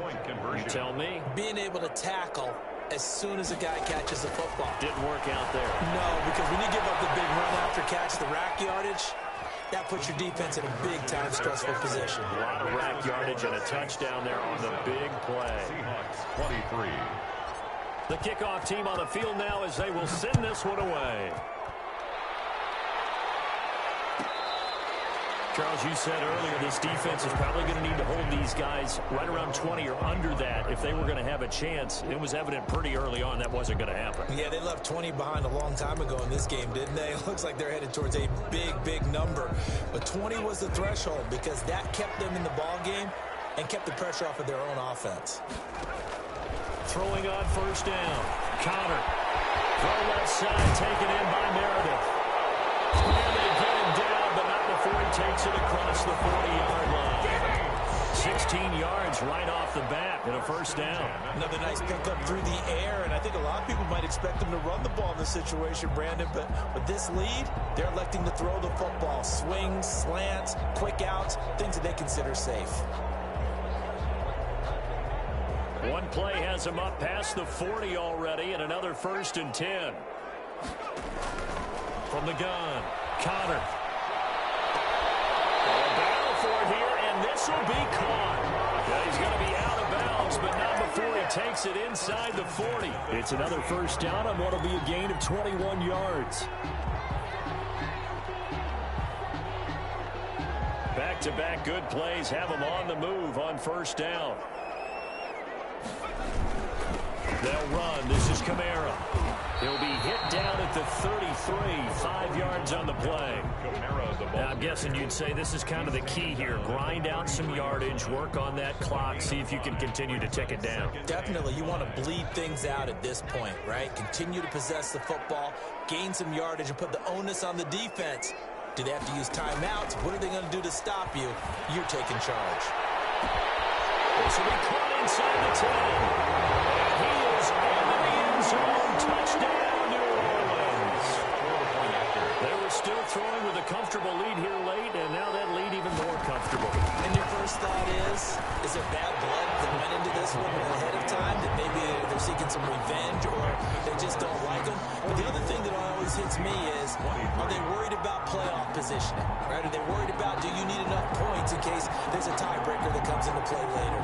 You tell me. Being able to tackle as soon as a guy catches the football. Didn't work out there. No, because when you give up the big run after catch, the rack yardage, that puts your defense in a big-time stressful position. A lot of rack yardage and a touchdown there on the big play. Seahawks 23. The kickoff team on the field now as they will send this one away. Charles, you said earlier this defense is probably going to need to hold these guys right around 20 or under that if they were going to have a chance. It was evident pretty early on that wasn't going to happen. Yeah, they left 20 behind a long time ago in this game, didn't they? It looks like they're headed towards a big number. But 20 was the threshold because that kept them in the ball game and kept the pressure off of their own offense. Throwing on first down. Connor. Throw left side, taken in by Meredith. And they get him down, but not before he takes it across the 40-yard line. 16 yards right off the bat and a first down. Another nice pickup through the air, and I think a lot of people might expect them to run the ball in this situation, Brandon, but with this lead, they're electing to throw the football. Swings, slants, quick outs, things that they consider safe. One play has him up past the 40 already, and another 1st and 10. From the gun, Connor. A battle for it here, and this will be caught. Yeah, he's going to be out of bounds, but not before he takes it inside the 40. It's another first down on what will be a gain of 21 yards. Back-to-back good plays have him on the move on first down. They'll run. This is Kamara. He'll be hit down at the 33, 5 yards on the play. Now, I'm guessing you'd say this is kind of the key here. Grind out some yardage, work on that clock, see if you can continue to tick it down. Definitely. You want to bleed things out at this point, right? Continue to possess the football, gain some yardage, and put the onus on the defense. Do they have to use timeouts? What are they going to do to stop you? You're taking charge. This will be caught inside the 10. And he is into the end zone. Touchdown, New Orleans. They were still throwing with a comfortable lead here late, and now that lead even more comfortable. And your first thought is there bad blood that went into this one ahead of time, that maybe they're seeking some revenge or they just don't like them? But the other thing that always hits me is, are they worried about playoff positioning? Right? Are they worried about, do you need enough points in case there's a tiebreaker that comes into play later?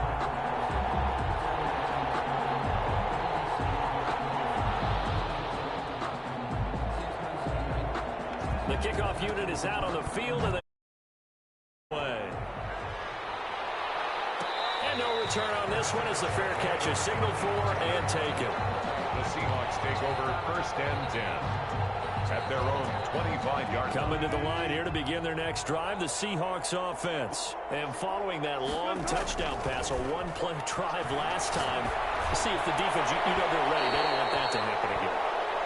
The kickoff unit is out on the field, and away. And no return on this one as the fair catch is signaled for and taken. The Seahawks take over 1st and 10 at their own 25-yard. Coming to the line here to begin their next drive, the Seahawks offense. And following that long touchdown pass, a one-play drive last time, see if the defense, you know they're ready. They don't want that to happen again.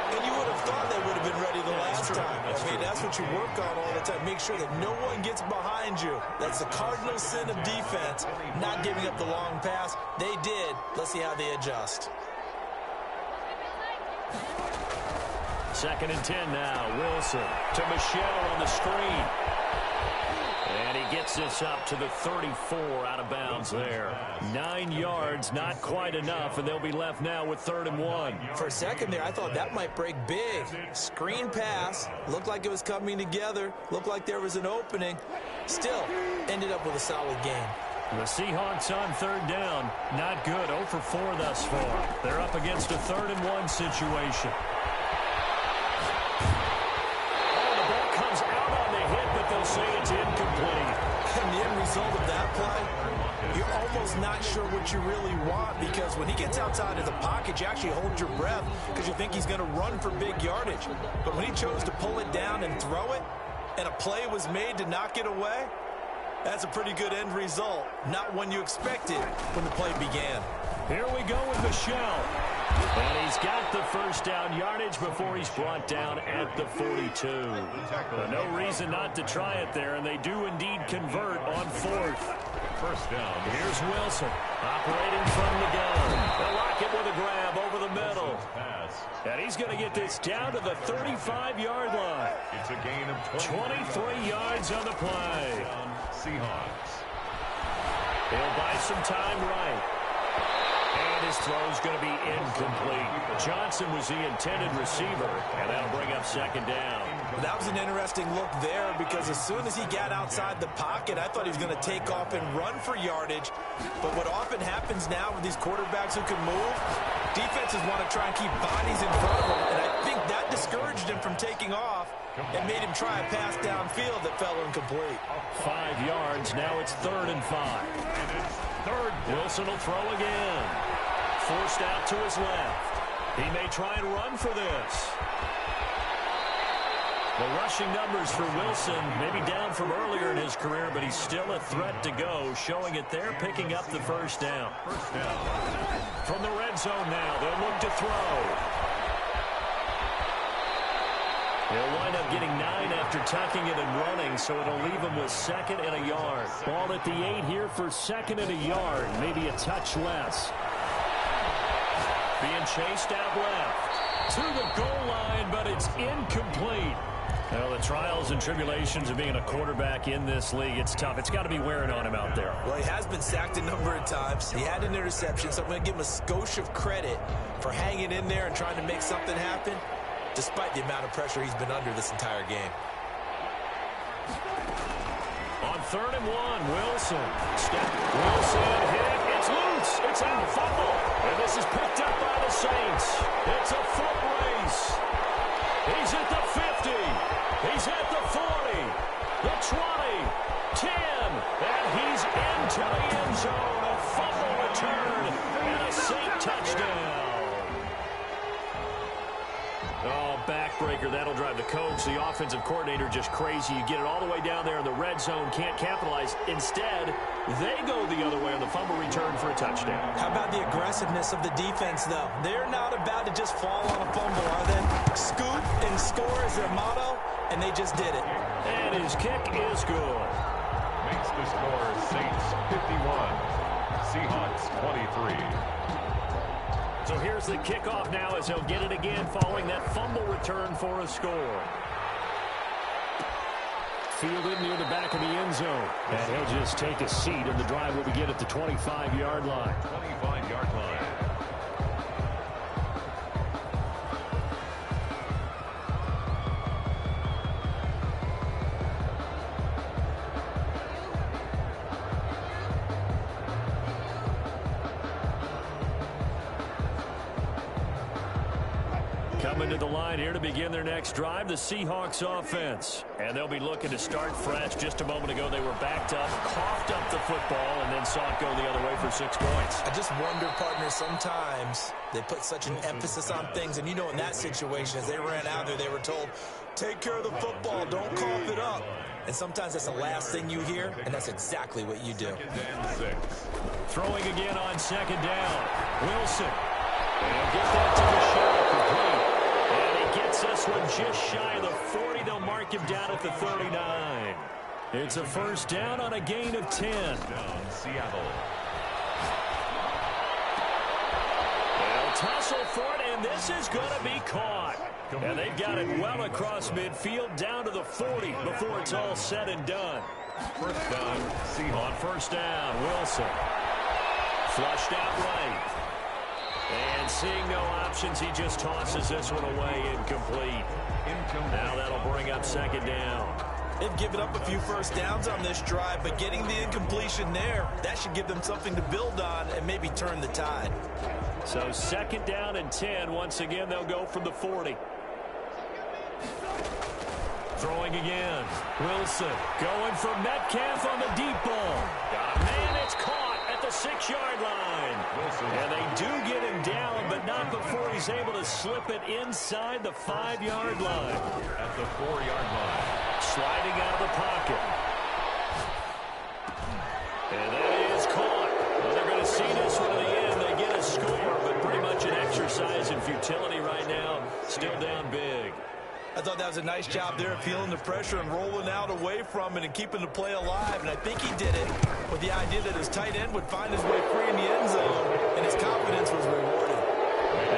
And you would have thought they would have been ready the last time. I mean, that's what you work on all the time. Make sure that no one gets behind you. That's the cardinal sin of defense, not giving up the long pass. They did. Let's see how they adjust. 2nd and 10 now. Wilson to Michelle on the screen. And he gets this up to the 34 out of bounds there. 9 yards, not quite enough, and they'll be left now with 3rd and 1. For a second there, I thought that might break big. Screen pass. Looked like it was coming together. Looked like there was an opening. Still, ended up with a solid game. The Seahawks on 3rd down. Not good. 0 for 4 thus far. They're up against a 3rd and 1 situation. They'll say it's incomplete. And the end result of that play, you're almost not sure what you really want, because when he gets outside of the pocket, you actually hold your breath because you think he's going to run for big yardage. But when he chose to pull it down and throw it, and a play was made to knock it away, That's a pretty good end result. Not one you expected when the play began. Here we go with Michelle. And he's got the first down yardage before he's brought down at the 42. But no reason not to try it there, and they do indeed convert on fourth. First down. Here's Wilson operating from the gun. They'll lock it with a grab over the middle. And he's going to get this down to the 35-yard line. It's a gain of 23 yards on the play. Seahawks. He'll buy some time right. And his throw's going to be incomplete. Johnson was the intended receiver, and that'll bring up second down. That was an interesting look there because as soon as he got outside the pocket, I thought he was going to take off and run for yardage. But what often happens now with these quarterbacks who can move, defenses want to try and keep bodies in front of them, and I think that discouraged him from taking off and made him try a pass downfield that fell incomplete. 5 yards. Now it's 3rd and 5. And it's third. Wilson will throw again. Forced out to his left. He may try and run for this. The rushing numbers for Wilson maybe down from earlier in his career, but he's still a threat to go, showing it there, picking up the first down. First down. From the red zone now, they'll look to throw. He'll wind up getting 9 after tucking it and running, so it'll leave him with 2nd and a yard. Ball at the 8 here for 2nd and a yard, maybe a touch less. Being chased out left to the goal line, but it's incomplete. Well, the trials and tribulations of being a quarterback in this league, it's tough. It's got to be wearing on him out there. Well, he has been sacked a number of times. He had an interception, so I'm going to give him a skosh of credit for hanging in there and trying to make something happen, despite the amount of pressure he's been under this entire game. On 3rd and 1, Wilson. Wilson hit. It's loose. It's out. Fumble. And this is picked up by the Saints. It's a foot race. He's at the 50. He's at the 40. The 20. 10. And he's into the end zone. A fumble return. And a Saint touchdown. Oh, backbreaker. That'll drive the coach, the offensive coordinator, just crazy. You get it all the way down there in the red zone, can't capitalize. Instead, they go the other way on the fumble return for a touchdown. How about the aggressiveness of the defense, though? They're not about to just fall on a fumble, are they? Scoop and score is their motto, and they just did it. And his kick is good. Makes the score Saints 51, Seahawks 23. So here's the kickoff now as he'll get it again following that fumble return for a score. Fielded near the back of the end zone. And he'll just take a seat, and the drive will begin at the 25-yard line. 25-yard line. Coming to the line here to begin their next drive, the Seahawks offense. And they'll be looking to start fresh. Just a moment ago, they were backed up, coughed up the football, and then saw it go the other way for 6 points. I just wonder, partner, sometimes they put such an emphasis on things. And, you know, in that situation, as they ran out there, they were told, take care of the football, don't cough it up. And sometimes that's the last thing you hear, and that's exactly what you do. 2nd and 6. Throwing again on 2nd down. Wilson. And get that to the complete. And he gets this one just shy of the 40. They'll mark him down at the 39. It's a first down on a gain of 10. Down Seattle. They'll tussle for it, and this is going to be caught. And they've got it well across midfield down to the 40 before it's all said and done. First down, Seahawks. On first down, Wilson. Flushed out right. And seeing no options, he just tosses this one away incomplete. Now that'll bring up 2nd down. They've given up a few first downs on this drive, but getting the incompletion there, that should give them something to build on and maybe turn the tide. So 2nd down and 10. Once again, they'll go from the 40. Throwing again. Wilson going for Metcalf on the deep ball. Got a man, it's caught at the 6-yard line. And they do get him down, but not before he's able to slip it inside the 5-yard line. At the 4-yard line. Sliding out of the pocket. exercise in futility right now. Still down big. I thought that was a nice job there of feeling the pressure and rolling out away from it and keeping the play alive. And I think he did it with the idea that his tight end would find his way free in the end zone, and his confidence was rewarded.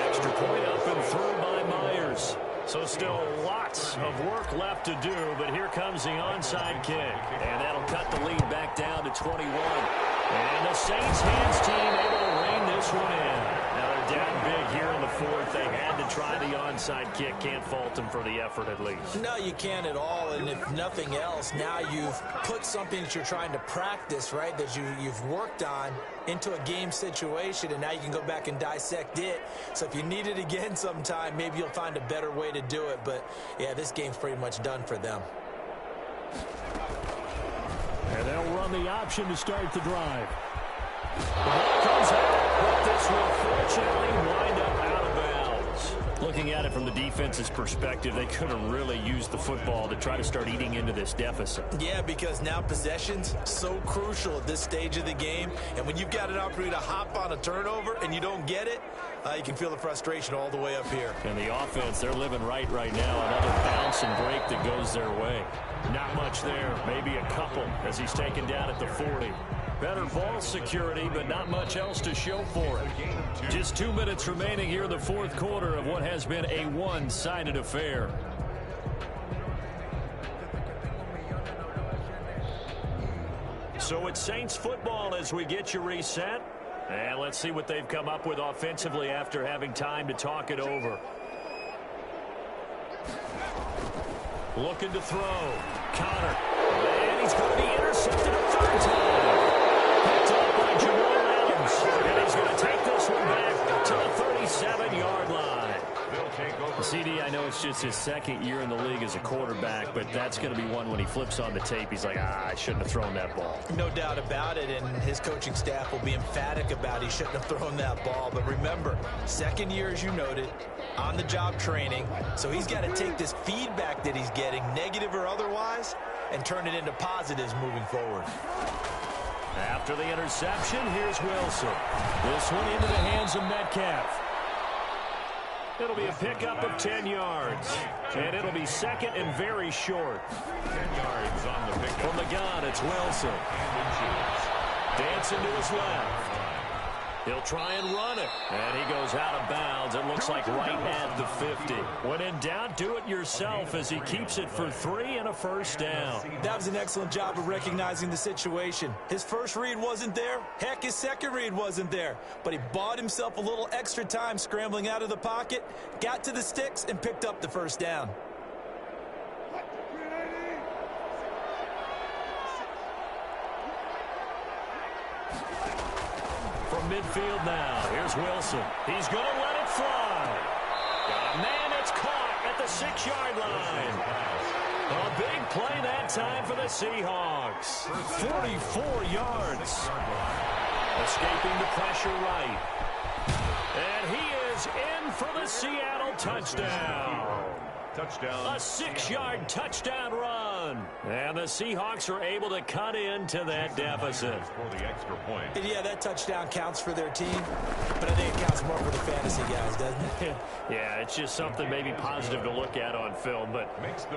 Extra point up and through by Myers. So still lots of work left to do, but here comes the onside kick. And that'll cut the lead back down to 21. And the Saints hands team able to rein this one in. Now they're down big here in the fourth. They had to try the onside kick. Can't fault them for the effort at least. No, you can't at all. And if nothing else, now you've put something that you're trying to practice, right, that you've worked on into a game situation, and now you can go back and dissect it. So if you need it again sometime, maybe you'll find a better way to do it. But, yeah, this game's pretty much done for them. And they'll run the option to start the drive. The ball comes out, but this will fortunately wind up out of bounds. Looking at it from the defense's perspective, they could have really used the football to try to start eating into this deficit. Yeah, because now possession's so crucial at this stage of the game. And when you've got an opportunity to hop on a turnover and you don't get it, you can feel the frustration all the way up here. And the offense, they're living right now. Another bounce and break that goes their way. Not much there. Maybe a couple as he's taken down at the 40. Better ball security, but not much else to show for it. Just 2 minutes remaining here in the fourth quarter of what has been a one-sided affair. So it's Saints football as we get you reset. And let's see what they've come up with offensively after having time to talk it over. Looking to throw. Connor. And he's going to be intercepted a third time. Picked up by Jamal Adams. And he's going to take this one back to the 37-yard line. CD, I know it's just his second year in the league as a quarterback, but that's going to be one when he flips on the tape. He's like, I shouldn't have thrown that ball. No doubt about it, and his coaching staff will be emphatic about he shouldn't have thrown that ball. But remember, second year, as you noted, on-the-job training, so he's got to take this feedback that he's getting, negative or otherwise, and turn it into positives moving forward. After the interception, here's Wilson. This one into the hands of Metcalf. It'll be a pickup of 10 yards. And it'll be second and very short. 10 yards on the pickup. From the gun, it's Wilson. Dancing to his left. He'll try and run it. And he goes out of bounds. It looks like right at the 50. When in doubt, do it yourself as he keeps it for 3 and a first down. That was an excellent job of recognizing the situation. His first read wasn't there. Heck, his second read wasn't there. But he bought himself a little extra time scrambling out of the pocket, got to the sticks, and picked up the first down. Midfield now. Here's Wilson. He's going to let it fly. Got a man that's caught at the 6-yard line. A big play that time for the Seahawks. 44 yards. Escaping the pressure right. And he is in for the Seattle touchdown. Touchdown. A 6-yard touchdown run. And the Seahawks are able to cut into that deficit. For the extra point. And yeah, that touchdown counts for their team, but I think it counts more for the fantasy guys, doesn't it? Yeah, it's just something maybe positive to look at on film, but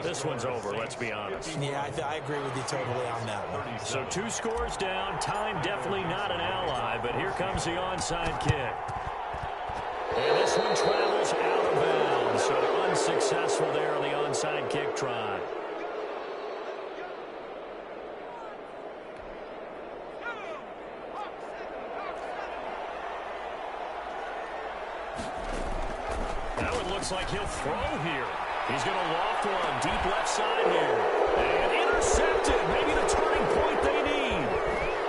this one's over, let's be honest. Yeah, I agree with you totally on that one. So 2 scores down, time definitely not an ally, but here comes the onside kick. And this one travels out of bounds, so unsuccessful there on the onside kick try. Now it looks like he'll throw here. He's going to loft one deep left side here. And intercepted. Maybe the turning point they need.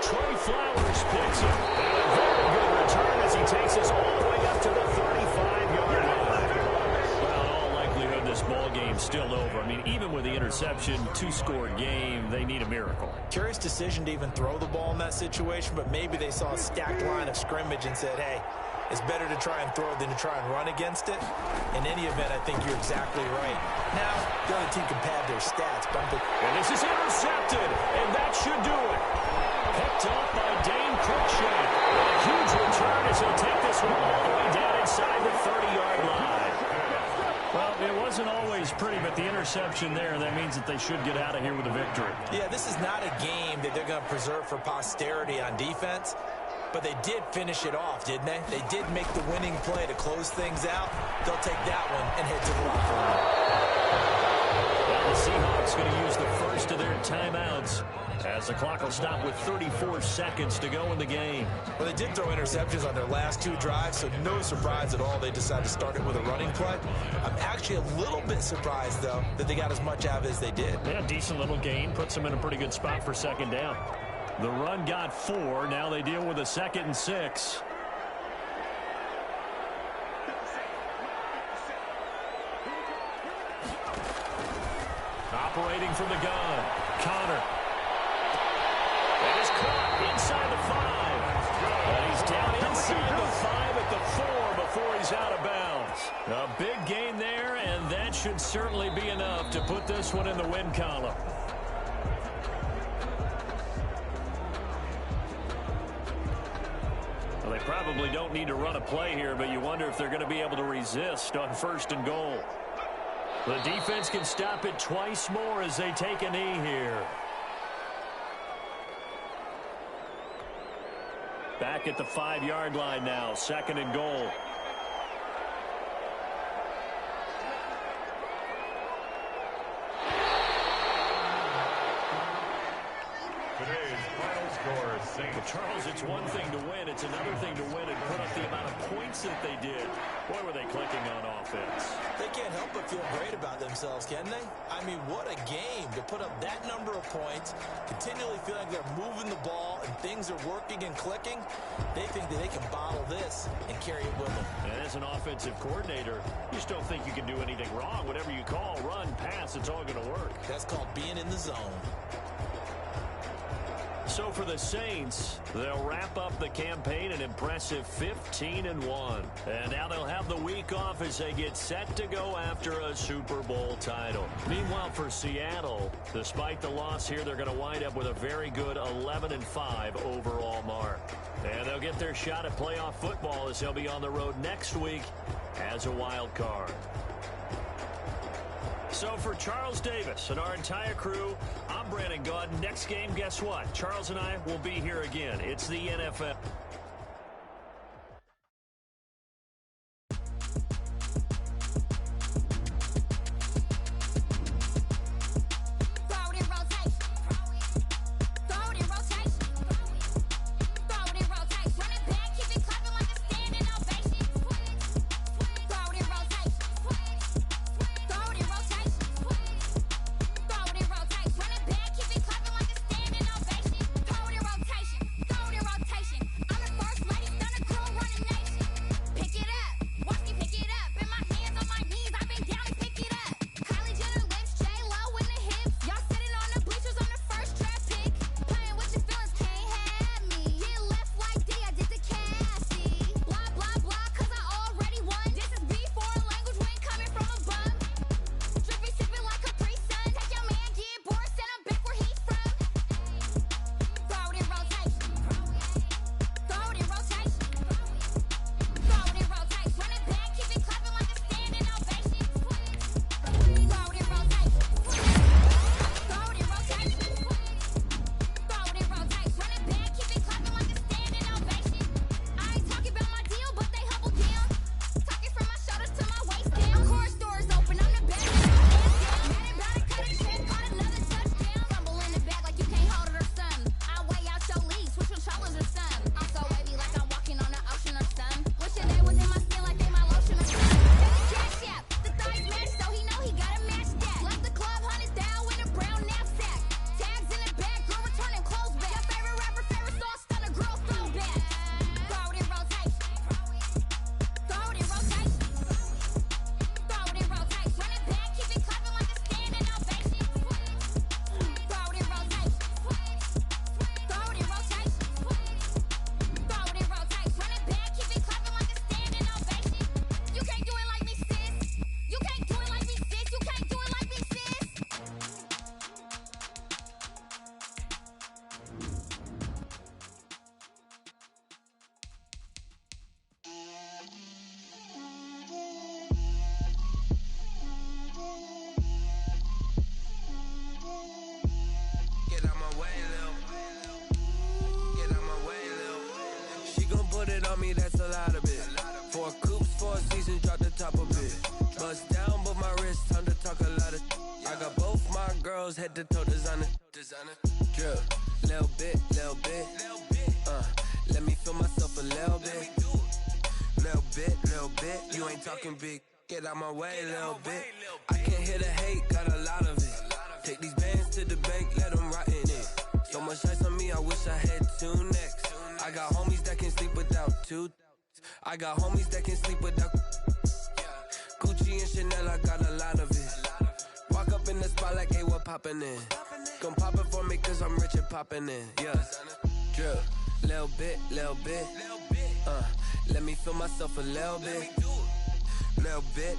Trey Flowers picks it. And a very good return as he takes us all the way up to the 35-yard line. Well, in all likelihood, this ball game's still over. I mean, even with the interception, 2-score game, they need a miracle. Curious decision to even throw the ball in that situation, but maybe they saw a stacked line of scrimmage and said, hey, it's better to try and throw than to try and run against it. In any event, I think you're exactly right. Now, the other team can pad their stats. And this is intercepted, and that should do it. Picked up by Dane Cruikshank. A huge return as he'll take this one all the way down inside the 30 wasn't always pretty, but the interception there, that means that they should get out of here with a victory. Yeah, this is not a game that they're going to preserve for posterity on defense, but they did finish it off, didn't they? They did make the winning play to close things out. They'll take that one and head to the locker room. Well, the Seahawks going to use the first of their timeouts as the clock will stop with 34 seconds to go in the game. Well, they did throw interceptions on their last 2 drives, so no surprise at all they decided to start it with a running play. I'm actually a little bit surprised, though, that they got as much out of it as they did. Yeah, decent little gain. Puts them in a pretty good spot for second down. The run got 4. Now they deal with a 2nd and 6. Operating from the gun. Connor. That is caught inside the 5. And he's down inside the 5 at the 4 before he's out of bounds. A big gain there, and that should certainly be enough to put this one in the win column. Well, they probably don't need to run a play here, but you wonder if they're going to be able to resist on 1st and goal. The defense can stop it twice more as they take a knee here. Back at the 5-yard line now, 2nd and goal. Today's final score, Saints. Charles, it's one thing to win. It's another thing to win and put up the amount of points that they did. Boy, were they clicking on offense. They can't help but feel great about themselves, can they? I mean, what a game to put up that number of points, continually feel like they're moving the ball and things are working and clicking. They think that they can bottle this and carry it with them. And as an offensive coordinator, you just don't think you can do anything wrong. Whatever you call, run, pass, it's all going to work. That's called being in the zone. So for the Saints, they'll wrap up the campaign an impressive 15-1. And now they'll have the week off as they get set to go after a Super Bowl title. Meanwhile, for Seattle, despite the loss here, they're going to wind up with a very good 11-5 overall mark. And they'll get their shot at playoff football as they'll be on the road next week as a wild card. So for Charles Davis and our entire crew, I'm Brandon Gaud. Next game, guess what? Charles and I will be here again. It's the NFL. Rotation. girls head to toe designer. Drip, little bit. Let me feel myself a little bit. Little bit. You ain't talking big. Get out my way, little bit. I can't hear the hate, got a lot of it. Take these bands to the bank, let them rot in it. So much ice on me, I wish I had two necks. I got homies that can sleep without two. I got homies that can sleep without Gucci and Chanel, I got a lot of it. Walk up in the spot like, hey, what poppin' in? Gon' pop it for me cause I'm rich and poppin' in. Yeah, drip, little bit. Let me feel myself a little bit. Little bit.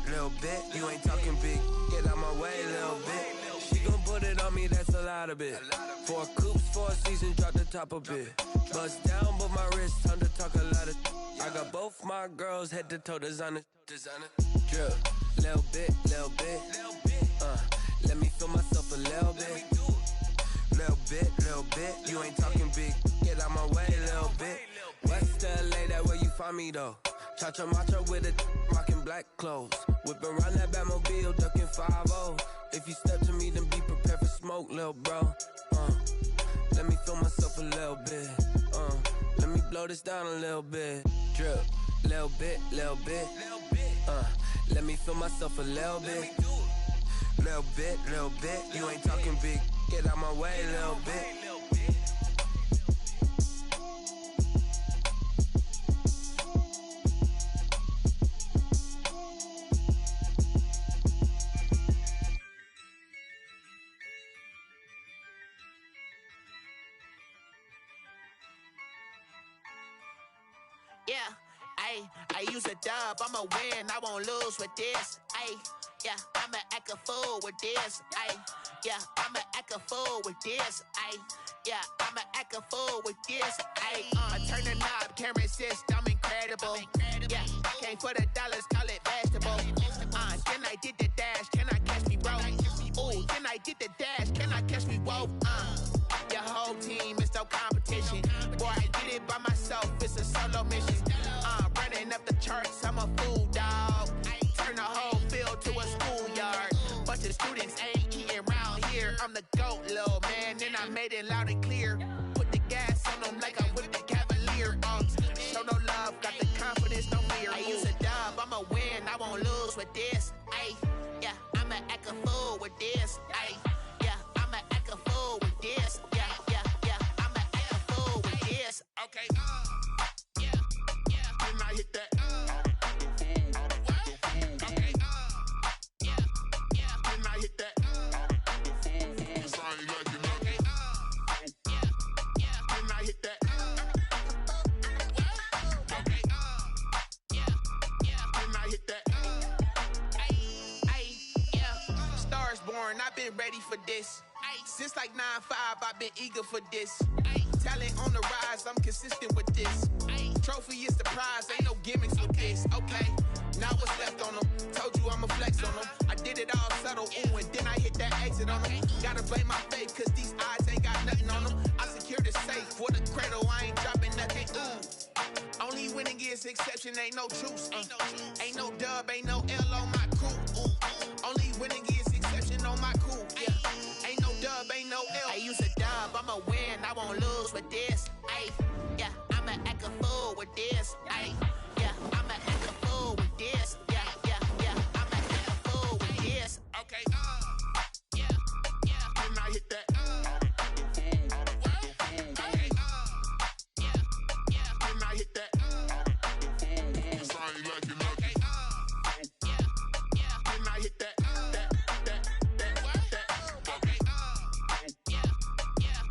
You ain't talking big. Get out my way, little bit. She gon' put it on me, that's a lot of it. 4 coops, 4 seasons, drop the top a bit. Bust down, but my wrist, time to talk a lot of. I got both my girls head to toe designer. Drip, little bit. Let me feel myself a little bit. Little bit. You ain't talking big. Get out my way, little bit. West LA, that where you find me though. Cha-cha matcha with a rockin' black clothes. Whip around that Batmobile, ducking 5-0. If you step to me, then be prepared for smoke, lil' bro. Let me feel myself a little bit. Let me blow this down a little bit. Drip, little bit. Let me feel myself a little bit. Little bit. You ain't talking big. Get out my way, little bit. Yeah, I use a dub, I'ma win, I won't lose with this. Yeah, I'ma act a fool with this. Yeah, I'ma act a fool with this. Yeah, I'ma act a fool with this. Turn the knob, camera assist, I'm incredible. Yeah, came for the dollars, call it vegetable. Then I did the dash, can I catch me, bro? Ooh, then I did the dash, can I catch me, whoa? Your whole team is no competition. Boy, I did it by myself, it's a solo mission. Running up the charts, I'm a fool, dog. Turn the whole field to a schoolyard. Bunch of students ain't eating round here. I'm the GOAT, little man, and I made it loud and clear. Put the gas on them like I whipped the Cavalier. Show no love, got the confidence, no fear. I use a dub, I'ma win, I won't lose with this. Yeah, I'ma act a fool with this. Yeah, I'ma act a fool with this. Yeah, I'ma act a fool with this. Okay, Then I hit that. Okay, Then I hit that. Cause I ain't like it. Okay, Then I hit that. Okay, Then I hit that. Yeah. Stars born, I've been ready for this. Since like 9-5, I've been eager for this. Talent on the rise, I'm consistent with this. Trophy is the prize, ain't no gimmicks with this. Okay, now what's left on them? Told you I'ma flex on them. I did it all subtle, ooh, and then I hit that exit on them. Gotta blame my faith, cause these odds ain't got nothing on them. I secure the safe for the cradle, I ain't dropping nothing, ooh. Only winning is exception, ain't no truce. Ain't no dub, ain't no L on my crew. Only winning is exception on my crew. Yeah, ain't no dub, ain't no L. I use a dub, I'ma win, I won't lose with this. Yeah, I'ma act a fool with this. Yeah, I'ma act a fool with this. Yeah, I'ma act a fool with this. Okay, Then I hit that. Okay, Then I hit that. Cause I ain't like it. Okay, Then I hit that. Okay,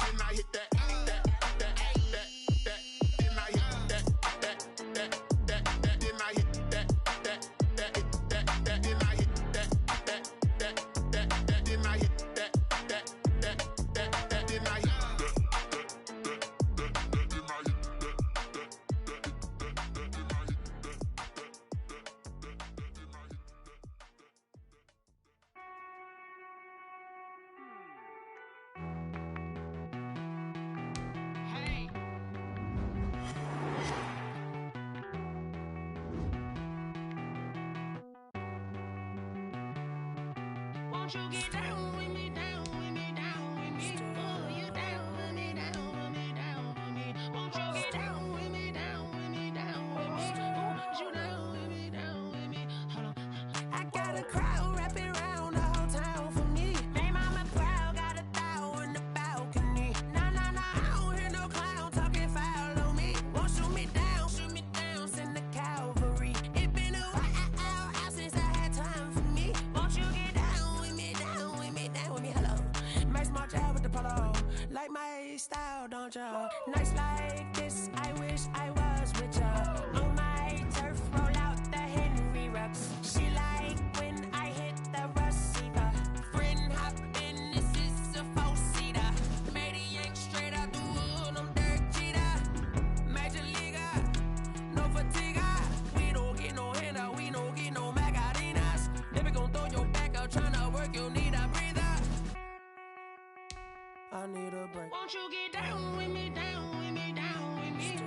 Then I hit that. Won't you get down with me, down with me, down? Nights like this, I wish I was with ya. On my turf, roll out the Henry Rux. She like when I hit the receiver. Friend hop in, this is a four-seater. Maniac straight out the wood, I'm Derek Jeter. Major leaguer, no fatigue. We don't get no handout, we don't get no Magarinas. Never gon' throw your back out, tryna work, you need a breather. I need a break. Won't you get down with me, down with me, down with me?